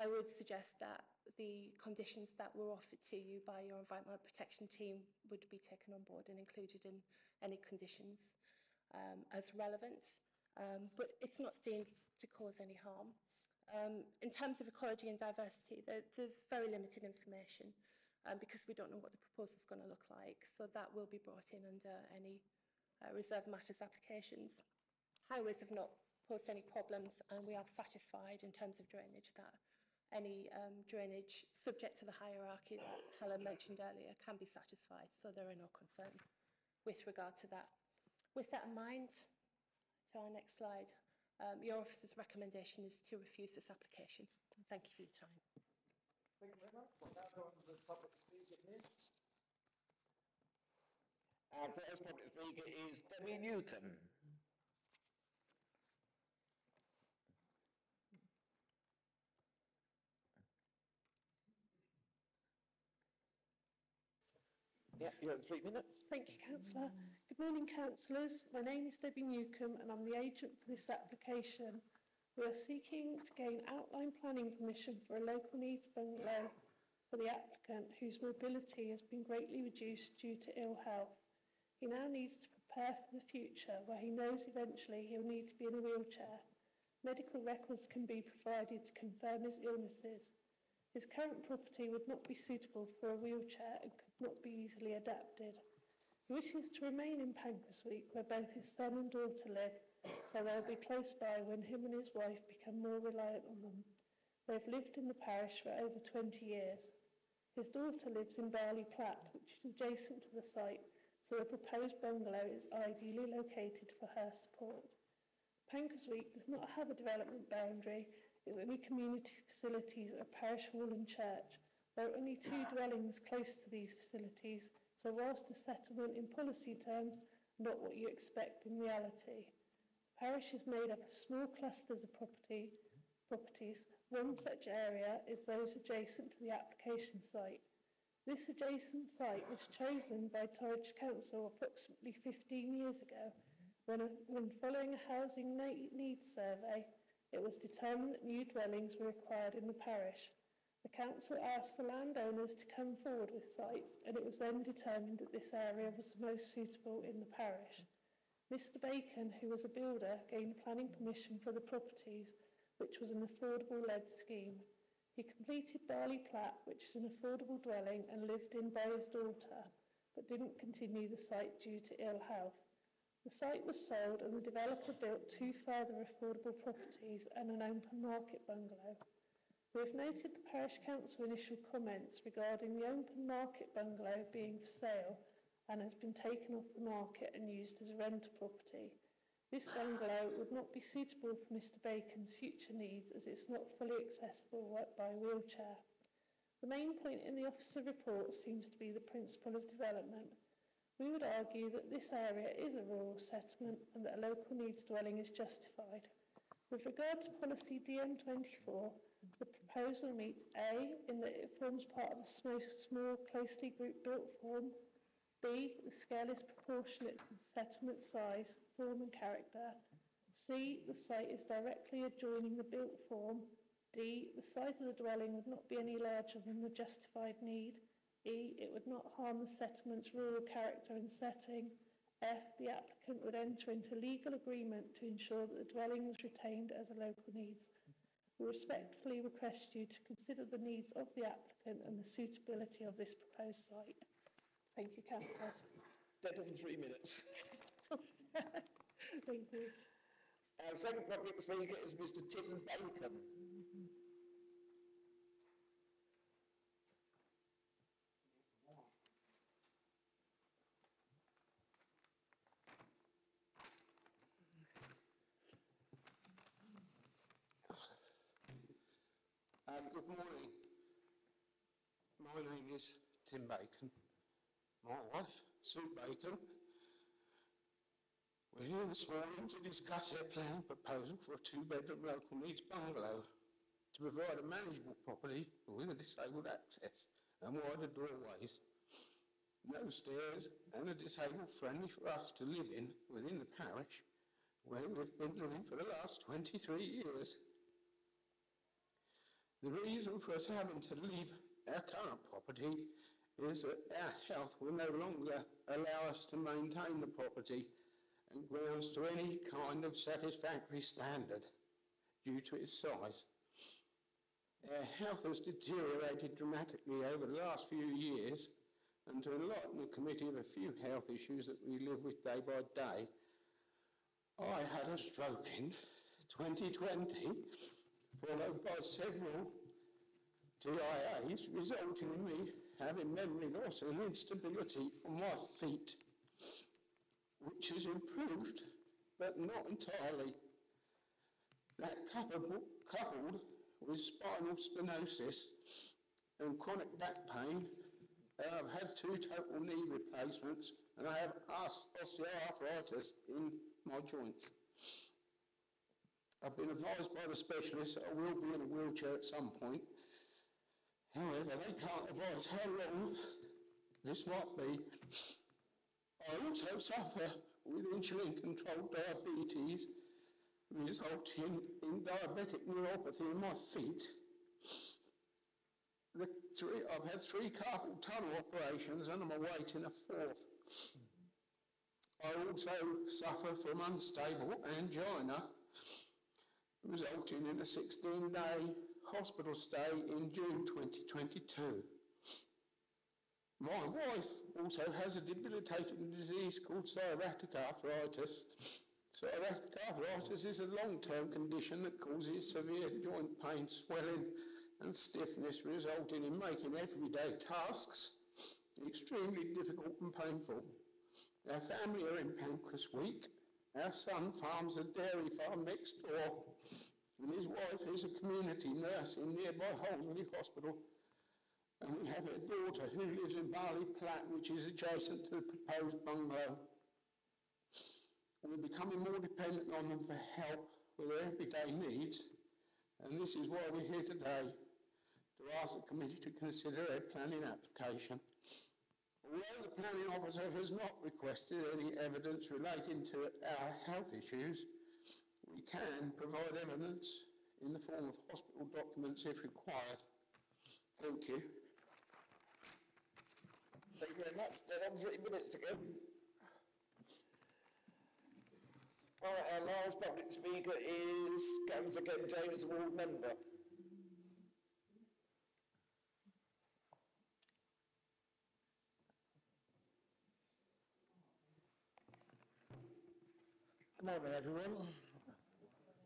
I would suggest that the conditions that were offered to you by your Environmental Protection team would be taken on board and included in any conditions as relevant, but it's not deemed to cause any harm. In terms of ecology and diversity, there's very limited information. Because we don't know what the proposal is going to look like. So that will be brought in under any reserve matters applications. Highways have not posed any problems, and we are satisfied in terms of drainage that any drainage subject to the hierarchy that Helen mentioned earlier can be satisfied. So there are no concerns with regard to that. With that in mind, to our next slide, your officer's recommendation is to refuse this application. And thank you for your time. Thank you very much. We'll now go on to the public speaker here. Our first public speaker is Debbie Newcombe. Yeah, you have 3 minutes. Thank you, Councillor. Good morning, councillors. My name is Debbie Newcombe and I'm the agent for this application. We are seeking to gain outline planning permission for a local needs bungalow for the applicant whose mobility has been greatly reduced due to ill health. He now needs to prepare for the future where he knows eventually he'll need to be in a wheelchair. Medical records can be provided to confirm his illnesses. His current property would not be suitable for a wheelchair and could not be easily adapted. He wishes to remain in Pancrasweek where both his son and daughter live, so they'll be close by when him and his wife become more reliant on them. They've lived in the parish for over 20 years. His daughter lives in Barley Platt, which is adjacent to the site, so the proposed bungalow is ideally located for her support. Pancrasweek does not have a development boundary. Its only community facilities are parish hall and church. There are only 2 dwellings close to these facilities, So whilst a settlement in policy terms, not what you expect in reality. The parish is made up of small clusters of properties. One such area is those adjacent to the application site. This adjacent site was chosen by Torridge Council approximately 15 years ago when following a housing needs survey, it was determined that new dwellings were required in the parish. The council asked for landowners to come forward with sites, and it was then determined that this area was the most suitable in the parish. Mr. Bacon, who was a builder, gained planning permission for the properties, which was an affordable-led scheme. He completed Barley Platt, which is an affordable dwelling, and lived in by his daughter, but didn't continue the site due to ill health. The site was sold, and the developer built 2 further affordable properties and an open market bungalow. We have noted the Parish Council initial comments regarding the open market bungalow being for sale and has been taken off the market and used as a rental property. This bungalow would not be suitable for Mr. Bacon's future needs as it's not fully accessible by wheelchair. The main point in the officer report seems to be the principle of development. We would argue that this area is a rural settlement and that a local needs dwelling is justified. With regard to policy DM24, the proposal meets A, in that it forms part of a small, closely grouped built form. B, the scale is proportionate to the settlement size, form and character. C, the site is directly adjoining the built form. D, the size of the dwelling would not be any larger than the justified need. E, it would not harm the settlement's rural character and setting. F, the applicant would enter into legal agreement to ensure that the dwelling was retained as a local needs. We respectfully request you to consider the needs of the applicant and the suitability of this proposed site. Thank you, councillors. Dead of 3 minutes. Thank you. Our second public speaker is Mr. Tim Bacon. Good morning. My name is Tim Bacon. My wife, Sue Bacon. We're here this morning to discuss our planning proposal for a 2-bedroom local needs bungalow to provide a manageable property with a disabled access and wider doorways, no stairs, and a disabled friendly for us to live in within the parish where we've been living for the last 23 years. The reason for us having to leave our current property is that our health will no longer allow us to maintain the property and grounds to any kind of satisfactory standard due to its size. Our health has deteriorated dramatically over the last few years, and to enlighten the committee of a few health issues that we live with day by day, I had a stroke in 2020, followed by several TIAs, resulting in me having memory loss and instability on my feet, which has improved, but not entirely. That coupled with spinal stenosis and chronic back pain, I've had 2 total knee replacements, and I have osteoarthritis in my joints. I've been advised by the specialist that I will be in a wheelchair at some point. However, they can't advise how long this might be. I also suffer with insulin-controlled diabetes, resulting in diabetic neuropathy in my feet. I've had 3 carpal tunnel operations and I'm awaiting a 4th. I also suffer from unstable angina, resulting in a 16-day hospital stay in June 2022. My wife also has a debilitating disease called psoriatic arthritis. Psoriatic arthritis is a long-term condition that causes severe joint pain, swelling and stiffness, resulting in making everyday tasks extremely difficult and painful. Our family are in Pancras Week. Our son farms a dairy farm next door, and his wife is a community nurse in nearby Holmsley Hospital. And we have a daughter who lives in Barley Platt, which is adjacent to the proposed bungalow. And we're becoming more dependent on them for help with their everyday needs. And this is why we're here today, to ask the committee to consider a planning application. Although the planning officer has not requested any evidence relating to our health issues, we can provide evidence in the form of hospital documents if required. Thank you. Thank you very much. They're on 3 minutes to go. All right, our last public speaker is Councillor Ken James, Ward Member. Good morning, everyone.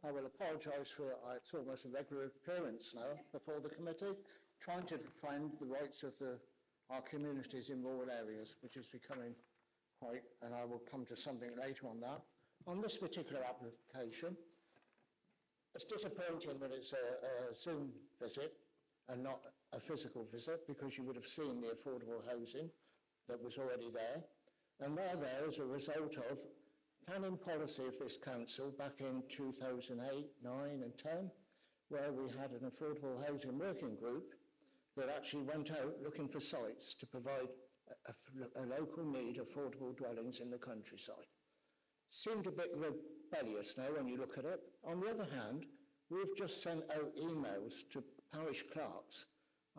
I will apologise for it's almost a regular appearance now before the committee, trying to defend the rights of our communities in rural areas, which is becoming quite, and I will come to something later on that. On this particular application, it's disappointing that it's a Zoom visit and not a physical visit, because you would have seen the affordable housing that was already there. And they're there as a result of planning policy of this council back in 2008, 9 and 10, where we had an affordable housing working group that actually went out looking for sites to provide a local need affordable dwellings in the countryside. Seemed a bit rebellious now when you look at it. On the other hand, we've just sent out emails to parish clerks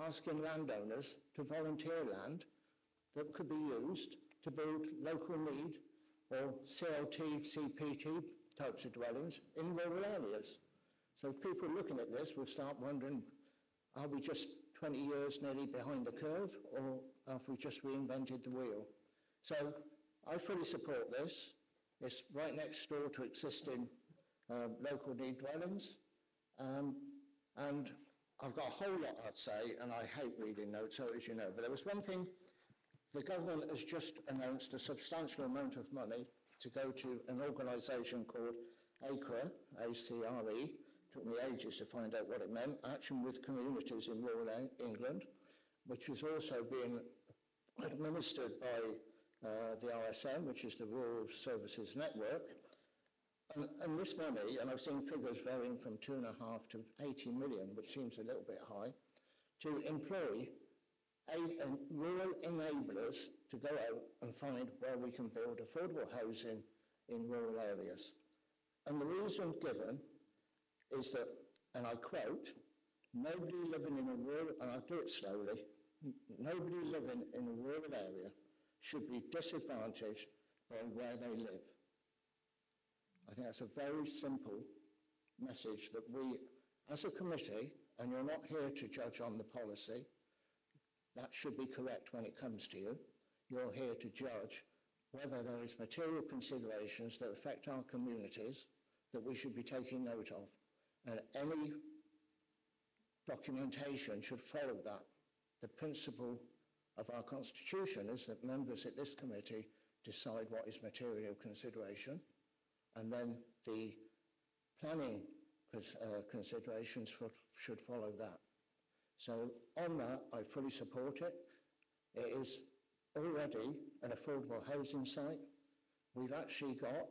asking landowners to volunteer land that could be used to build local need or CLT, CPT types of dwellings in rural areas. So people looking at this will start wondering, are we just 20 years nearly behind the curve, or have we just reinvented the wheel? So I fully support this. It's right next door to existing local need dwellings. And I've got a whole lot I'd say, and I hate reading notes, as you know, but there was one thing. The government has just announced a substantial amount of money to go to an organisation called ACRE, A-C-R-E. Took me ages to find out what it meant, Action with Communities in Rural England, which is also being administered by the RSN, which is the Rural Services Network. And this money, and I've seen figures varying from 2.5 to 80 million, which seems a little bit high, to employ rural enablers to go out and find where we can build affordable housing in rural areas. And the reason given is that, and I quote, nobody living in a rural, and I'll do it slowly, nobody living in a rural area should be disadvantaged by where they live. I think that's a very simple message that we, as a committee, and you're not here to judge on the policy, that should be correct when it comes to you. You're here to judge whether there is material considerations that affect our communities that we should be taking note of. And any documentation should follow that. The principle of our constitution is that members at this committee decide what is material consideration, and then the planning considerations should follow that. So on that, I fully support it. It is already an affordable housing site. We've actually got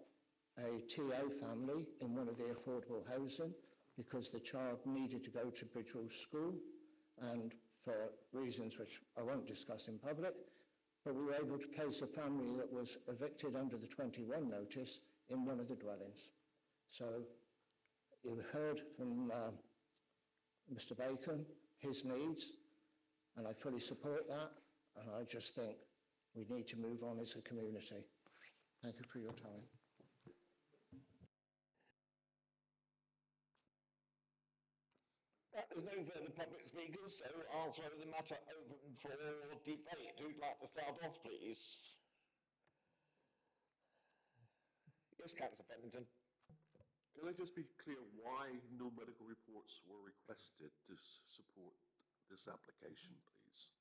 a TA family in one of the affordable housing because the child needed to go to Bridgewater School, and for reasons which I won't discuss in public, but we were able to place a family that was evicted under the 21 notice in one of the dwellings. So you've heard from Mr. Bacon, his needs, and I fully support that, and I just think we need to move on as a community. Thank you for your time. There's no further public speakers, so I'll throw the matter open for debate. Who'd like to start off, please? Yes, Councillor Pennington. Can I just be clear why no medical reports were requested to support this application, please?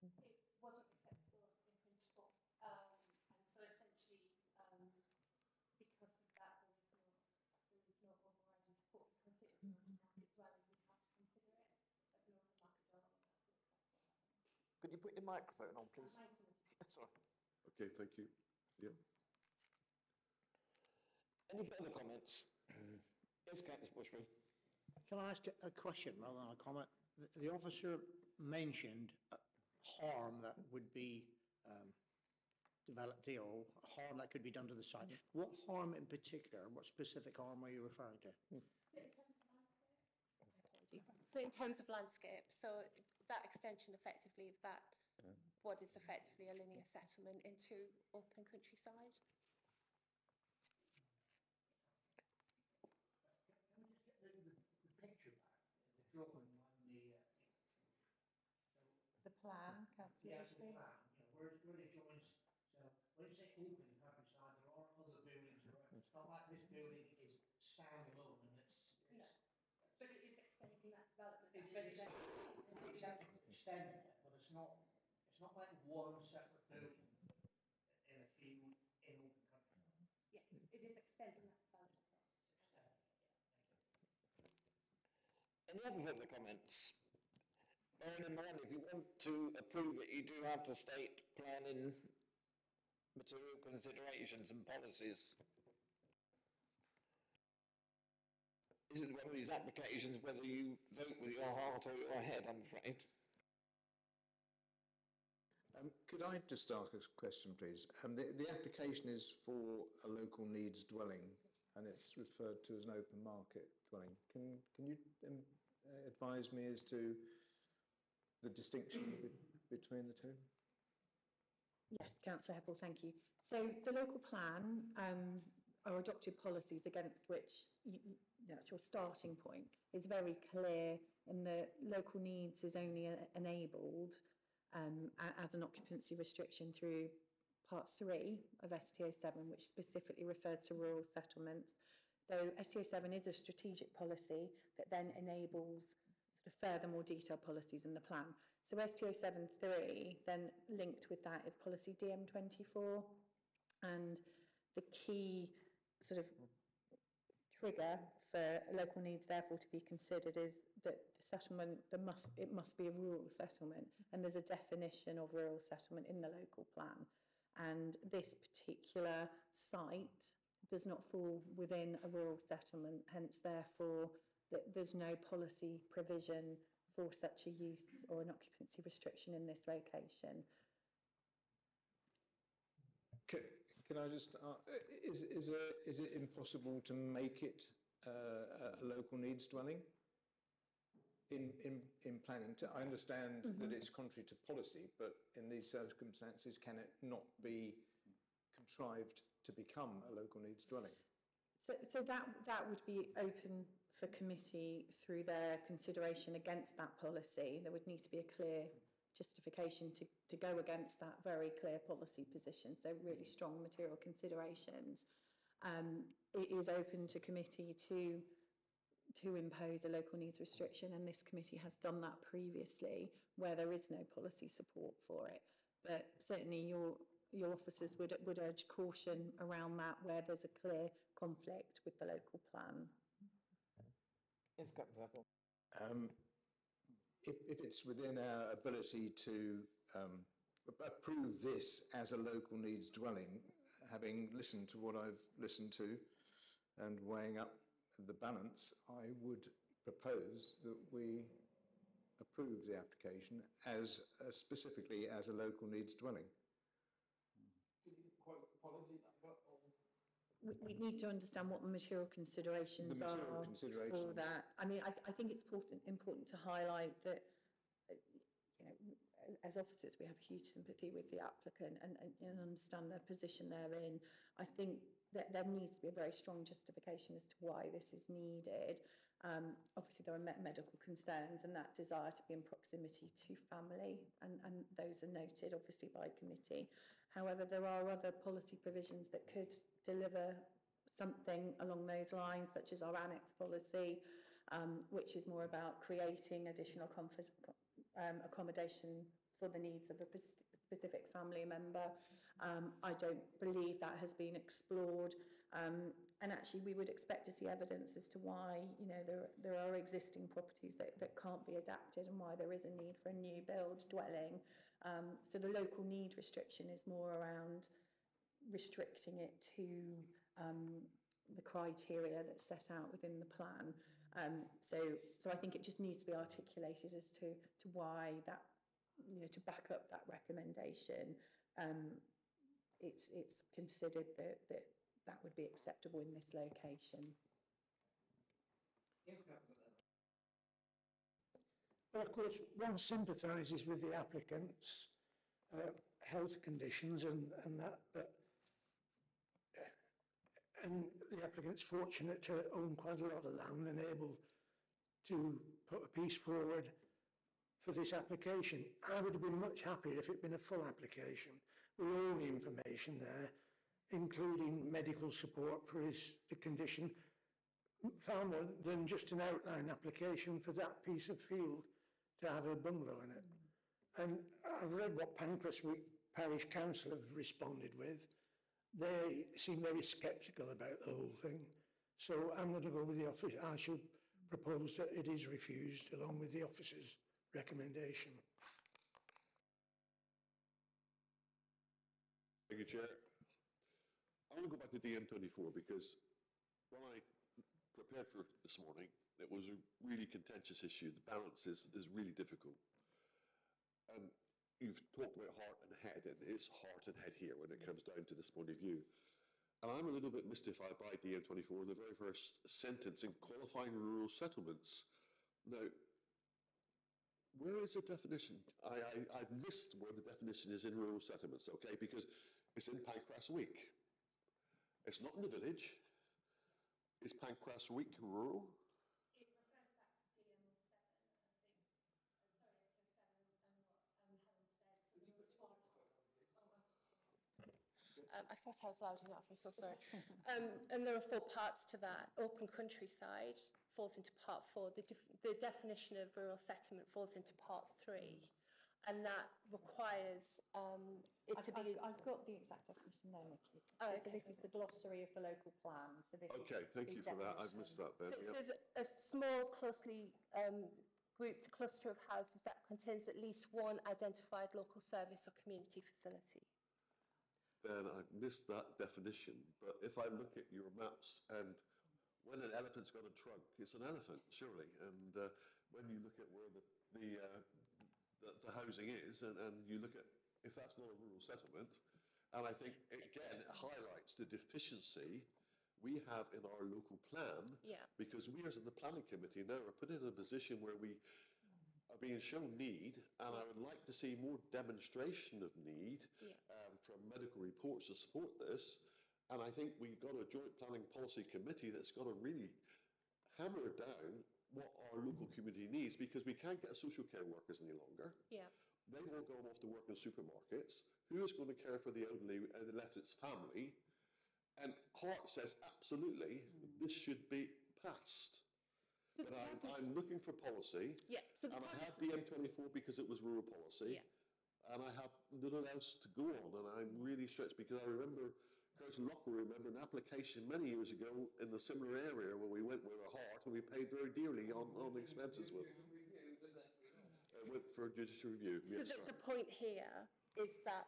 It wasn't acceptable in principle, and so essentially, because of that, there was no overriding support, because it is not a market dwelling, we have to consider it as a put your microphone on, please? Sorry. Okay, thank you. Yeah. Any further comments? Yes, Councillor Bushby. Can I ask a question rather than a comment? The officer mentioned harm that would be developed here, or harm that could be done to the site. What harm in particular, what specific harm are you referring to? So in terms of landscape, so that extension effectively of that, what is effectively a linear settlement into open countryside. The plan, Councillor Bushby. Where it joins, so when you say open countryside, there are other buildings around. It's not like this building is standalone and But it is extending that development. extending it, but it's not like one separate building in a field in open country. Yeah, it is extending that development. Any other further comments? Bearing in mind, if you want to approve it, you do have to state planning material considerations and policies. This is one of these applications whether you vote with your heart or your head, I'm afraid. Could I just ask a question, please? The application is for a local needs dwelling, and it's referred to as an open market dwelling. Can you advise me as to the distinction between the two? Yes, Councillor Heppel, thank you. So the local plan are adopted policies against which that's your starting point, is very clear in the local needs is only enabled as an occupancy restriction through Part 3 of STO 7, which specifically refers to rural settlements. So STO 7 is a strategic policy that then enables sort of further more detailed policies in the plan. So STO 7.3 then linked with that is policy DM24, and the key sort of trigger for local needs therefore to be considered is that the settlement, it must be a rural settlement, and there's a definition of rural settlement in the local plan, and this particular site does not fall within a rural settlement, hence therefore there's no policy provision for such a use or an occupancy restriction in this location. Can I just is it impossible to make it a local needs dwelling in planning? I understand that it's contrary to policy, but in these circumstances, can it not be contrived to become a local needs dwelling? So that would be open for committee through their consideration against that policy. There would need to be a clear justification to go against that very clear policy position, so really strong material considerations. It is open to committee to impose a local needs restriction, and this committee has done that previously where there is no policy support for it. But certainly your officers would urge caution around that where there's a clear conflict with the local plan. Yes, Councillor Heppel. If it's within our ability to approve this as a local needs dwelling, having listened to what I've listened to and weighing up the balance, I would propose that we approve the application as specifically as a local needs dwelling. We need to understand what the material considerations are for that. I mean, I think it's important to highlight that, as officers, we have huge sympathy with the applicant and understand their position they're in. I think that there needs to be a very strong justification as to why this is needed. Obviously, there are medical concerns and that desire to be in proximity to family, and those are noted, obviously, by committee. However, there are other policy provisions that could deliver something along those lines, such as our annex policy, which is more about creating additional accommodation for the needs of a specific family member. I don't believe that has been explored, and actually we would expect to see evidence as to why there are existing properties that can't be adapted and why there is a need for a new build dwelling. So the local need restriction is more around restricting it to the criteria that's set out within the plan. So I think it just needs to be articulated as to why that, to back up that recommendation, it's considered that would be acceptable in this location. Well, of course, one sympathises with the applicant's health conditions and that, and the applicant's fortunate to own quite a lot of land and able to put a piece forward for this application. I would have been much happier if it had been a full application with all the information there, including medical support for the condition, far more than just an outline application for that piece of field to have a bungalow in it. And I've read what Pancras Parish Council have responded with. They seem very sceptical about the whole thing. So I'm going to go with the office. I should propose that it is refused along with the officer's recommendation. Thank you, Chair. I want to go back to DN24 because when I prepared for this morning, it was a really contentious issue. The balance is really difficult. And you've talked about heart and head, and it's heart and head here when it comes down to this point of view. And I'm a little bit mystified by DN24 in the very first sentence in qualifying rural settlements. Now, where is the definition? I've missed where the definition is in rural settlements, okay, because it's in Pancras Week. It's not in the village. Is Pancras Week rural? It refers back to DN7, I thought I was loud enough, I'm so sorry. And there are 4 parts to that. Open countryside falls into part 4. The definition of rural settlement falls into part 3. And that requires it to be... I've got the exact definition there, Nikki. Oh, okay. So this is the glossary of the local plan. So this okay, thank you for that. I've missed that then. So there's a small, closely grouped cluster of houses that contains at least one identified local service or community facility. Then I've missed that definition. But if I look at your maps, and when an elephant's got a trunk, it's an elephant, surely. And when you look at where the housing is, and you look at if that's not a rural settlement, and I think, again, it highlights the deficiency we have in our local plan, because we as in the planning committee now are put in a position where we are being shown need, and I would like to see more demonstration of need from medical reports to support this. And I think we've got a joint planning policy committee that's got to really hammer down what our local community needs, because we can't get social care workers any longer. They've all gone off to work in supermarkets. Who is going to care for the elderly unless it's family? And Hart says, absolutely, this should be passed. So but I'm looking for policy. So and I have the M24 because it was rural policy. And I have little else to go on. And I'm really stretched because I remember, Councillor Locke will remember an application many years ago in the similar area where we went with a Hart and we paid very dearly on the expenses with it. Went for a judicial review. So the point here is that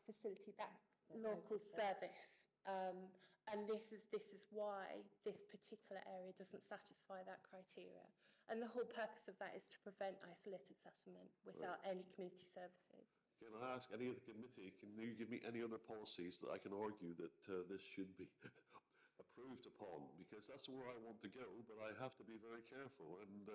facility, that local service, and this is why this particular area doesn't satisfy that criteria. And the whole purpose of that is to prevent isolated settlement without any community services. Can I ask any of the committee, can you give me any other policies that I can argue that this should be approved upon? Because that's where I want to go, but I have to be very careful, and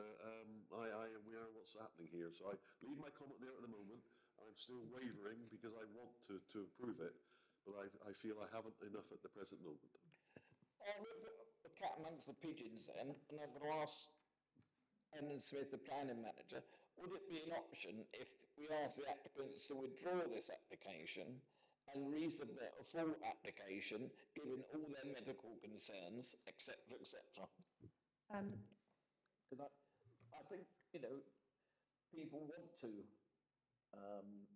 I am aware of what's happening here. So I leave my comment there at the moment. I'm still wavering because I want to approve it, but I feel I haven't enough at the present moment. I'll put the cat amongst the pigeons then, and I'm going to ask Emma Smith, the planning manager, would it be an option if we ask the applicants to withdraw this application and resubmit a full application, given all their medical concerns, etc., etc.? Because I think, people want to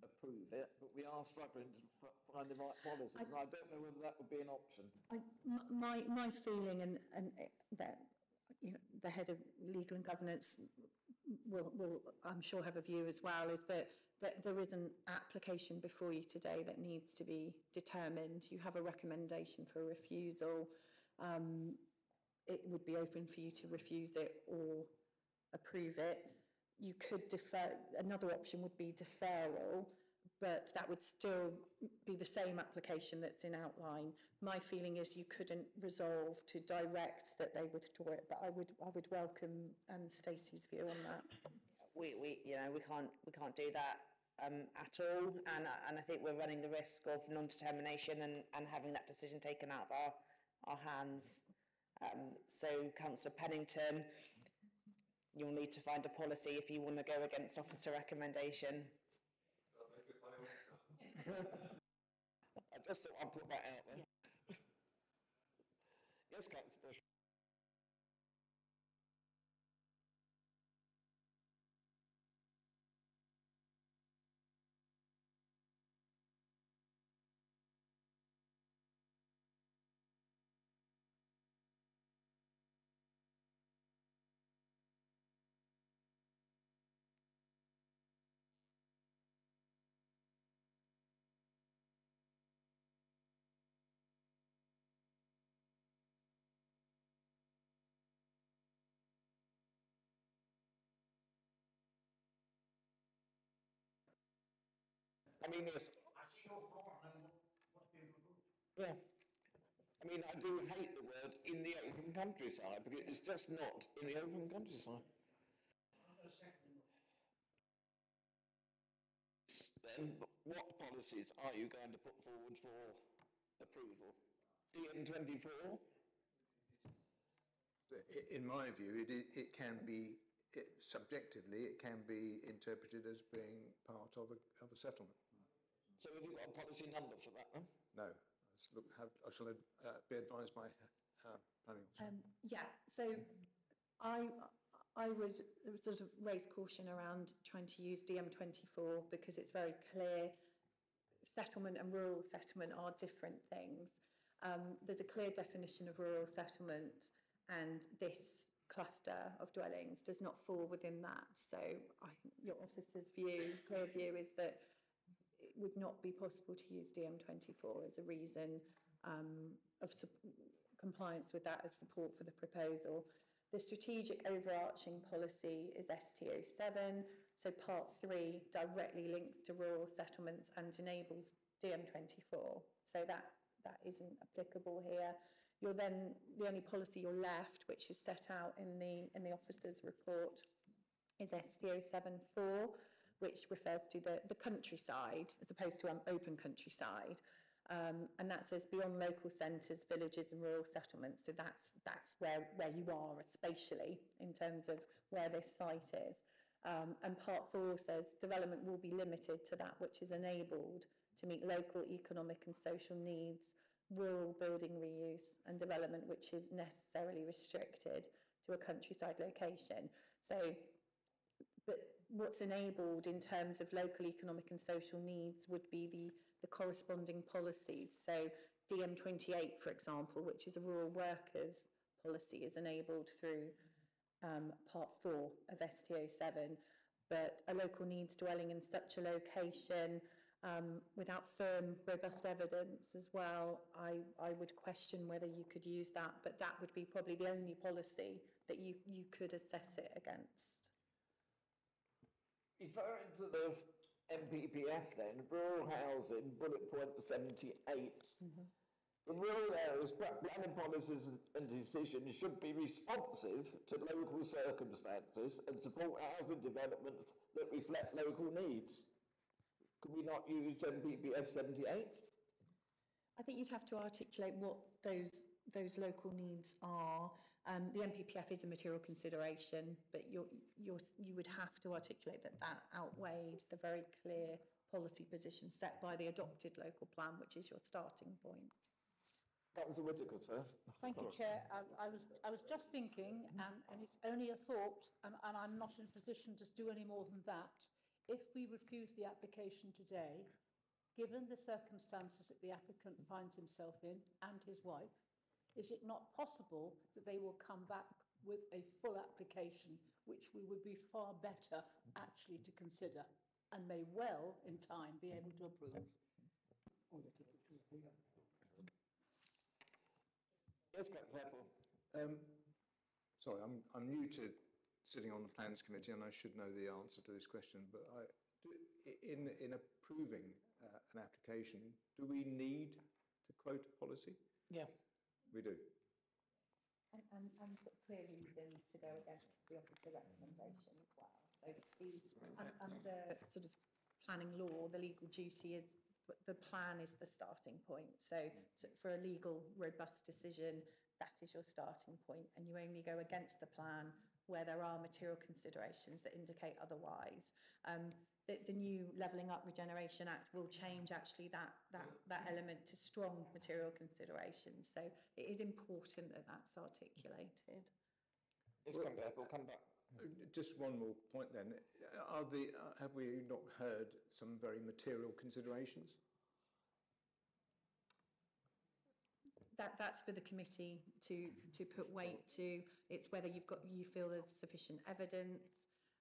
approve it, but we are struggling to find the right policies, and I don't know whether that would be an option. My feeling, and that the head of legal and governance will I'm sure have a view as well, is that there is an application before you today that needs to be determined. You have a recommendation for refusal. It would be open for you to refuse it or approve it. You could defer, another option would be deferral, but that would still be the same application that's in outline. My feeling is you couldn't resolve to direct that they withdraw it, but I would welcome Stacey's view on that. We can't do that at all, and I think we're running the risk of non-determination and having that decision taken out of our hands. So, Councillor Pennington, you'll need to find a policy if you want to go against officer recommendation. I just thought I'd put that out there. Yes, Councillor Bush. I mean, yes. Yeah. I mean, I do hate the word in the open countryside because it's just not in the open countryside. Then, what policies are you going to put forward for approval? DM24? In my view, it can be, subjectively, it can be interpreted as being part of a settlement. So have you got a policy number for that then? No. I shall be advised by planning officer. Yeah, so I would sort of raise caution around trying to use DM24 because it's very clear settlement and rural settlement are different things. There's a clear definition of rural settlement, and this cluster of dwellings does not fall within that. So I think your officer's clear view is that it would not be possible to use DM24 as a reason of compliance with that as support for the proposal. The strategic overarching policy is ST07, so part 3 directly links to rural settlements and enables DM24. So that isn't applicable here. You're then, the only policy you're left, which is set out in the officer's report, is ST074, which refers to the countryside as opposed to open countryside. And that says beyond local centres, villages and rural settlements. So that's where you are spatially in terms of where this site is. And part 4 says development will be limited to that which is enabled to meet local economic and social needs, rural building reuse and development which is necessarily restricted to a countryside location. So, but what's enabled in terms of local economic and social needs would be the corresponding policies. So DM28, for example, which is a rural workers policy, is enabled through part 4 of ST07, but a local needs dwelling in such a location without firm, robust evidence as well, I would question whether you could use that, but that would be probably the only policy that you could assess it against. Referring to the MPPF then, rural housing, bullet point 78. In rural areas, planning policies and decisions should be responsive to local circumstances and support housing development that reflect local needs. Could we not use MPPF 78? I think you'd have to articulate what those local needs are. The MPPF is a material consideration, but you would have to articulate that outweighed the very clear policy position set by the adopted local plan, which is your starting point. Councillor Whittaker first. Thank you, Chair. I was just thinking, and it's only a thought, and I'm not in a position to do any more than that. If we refuse the application today, given the circumstances that the applicant finds himself in and his wife, is it not possible that they will come back with a full application, which we would be far better actually to consider? and may well, in time, be able to approve. Yes, Councillor Apple. Sorry, I'm new to sitting on the Plans Committee and I should know the answer to this question, but in approving an application, do we need to quote a policy? Yeah. We do. And put clear reasons to go against the officer recommendation as well. So under sort of planning law, the legal duty is, the plan is the starting point. So for a legal, robust decision, that is your starting point, and you only go against the plan where there are material considerations that indicate otherwise. The new Levelling Up Regeneration Act will change actually that element to strong material considerations. So it is important that that's articulated. Yes, Councillor Apple, come back. Just one more point then. Have we not heard some very material considerations? That's for the committee to put weight to. It's whether you feel there's sufficient evidence.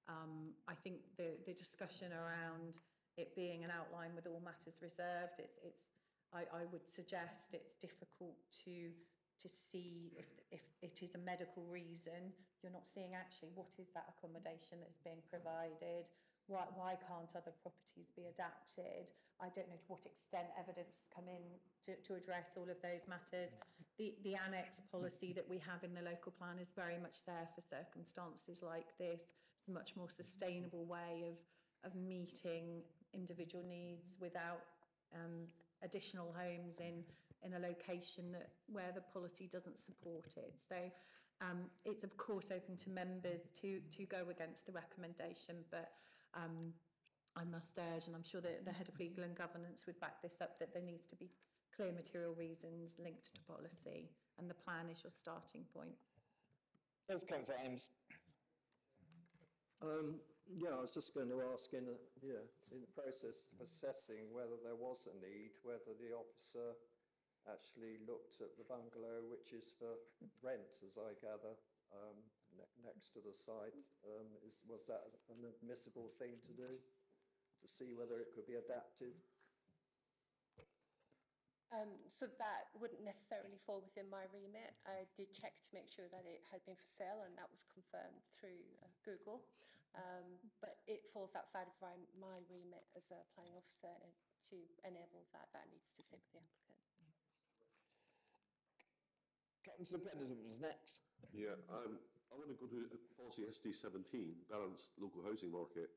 I think the discussion around it being an outline with all matters reserved, I would suggest it's difficult to see if it is a medical reason. You're not seeing actually what is that accommodation that's being provided. Why can't other properties be adapted? I don't know to what extent evidence come in to address all of those matters. The annex policy that we have in the local plan is very much there for circumstances like this. It's a much more sustainable way of meeting individual needs without additional homes in a location where the policy doesn't support it. So it's of course open to members to go against the recommendation, but I must urge, and I'm sure that the Head of Legal and Governance would back this up, that there needs to be clear material reasons linked to policy, and the plan is your starting point. Yes, Councillor Ames. Yeah, I was just going to ask in the process of assessing whether there was a need, whether the officer actually looked at the bungalow, which is for rent, as I gather, next to the site. Was that an admissible thing to do, to see whether it could be adapted? So that wouldn't necessarily fall within my remit. I did check to make sure that it had been for sale, and that was confirmed through Google. But it falls outside of my remit as a planning officer to enable that. That needs to sit with the applicant. Councillor Pedersen was next. Yeah, I want to go to policy SD17, balanced local housing market,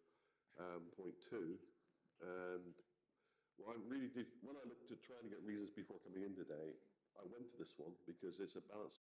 point 2. And well, when I looked at trying to get reasons before coming in today, I went to this one because it's a balanced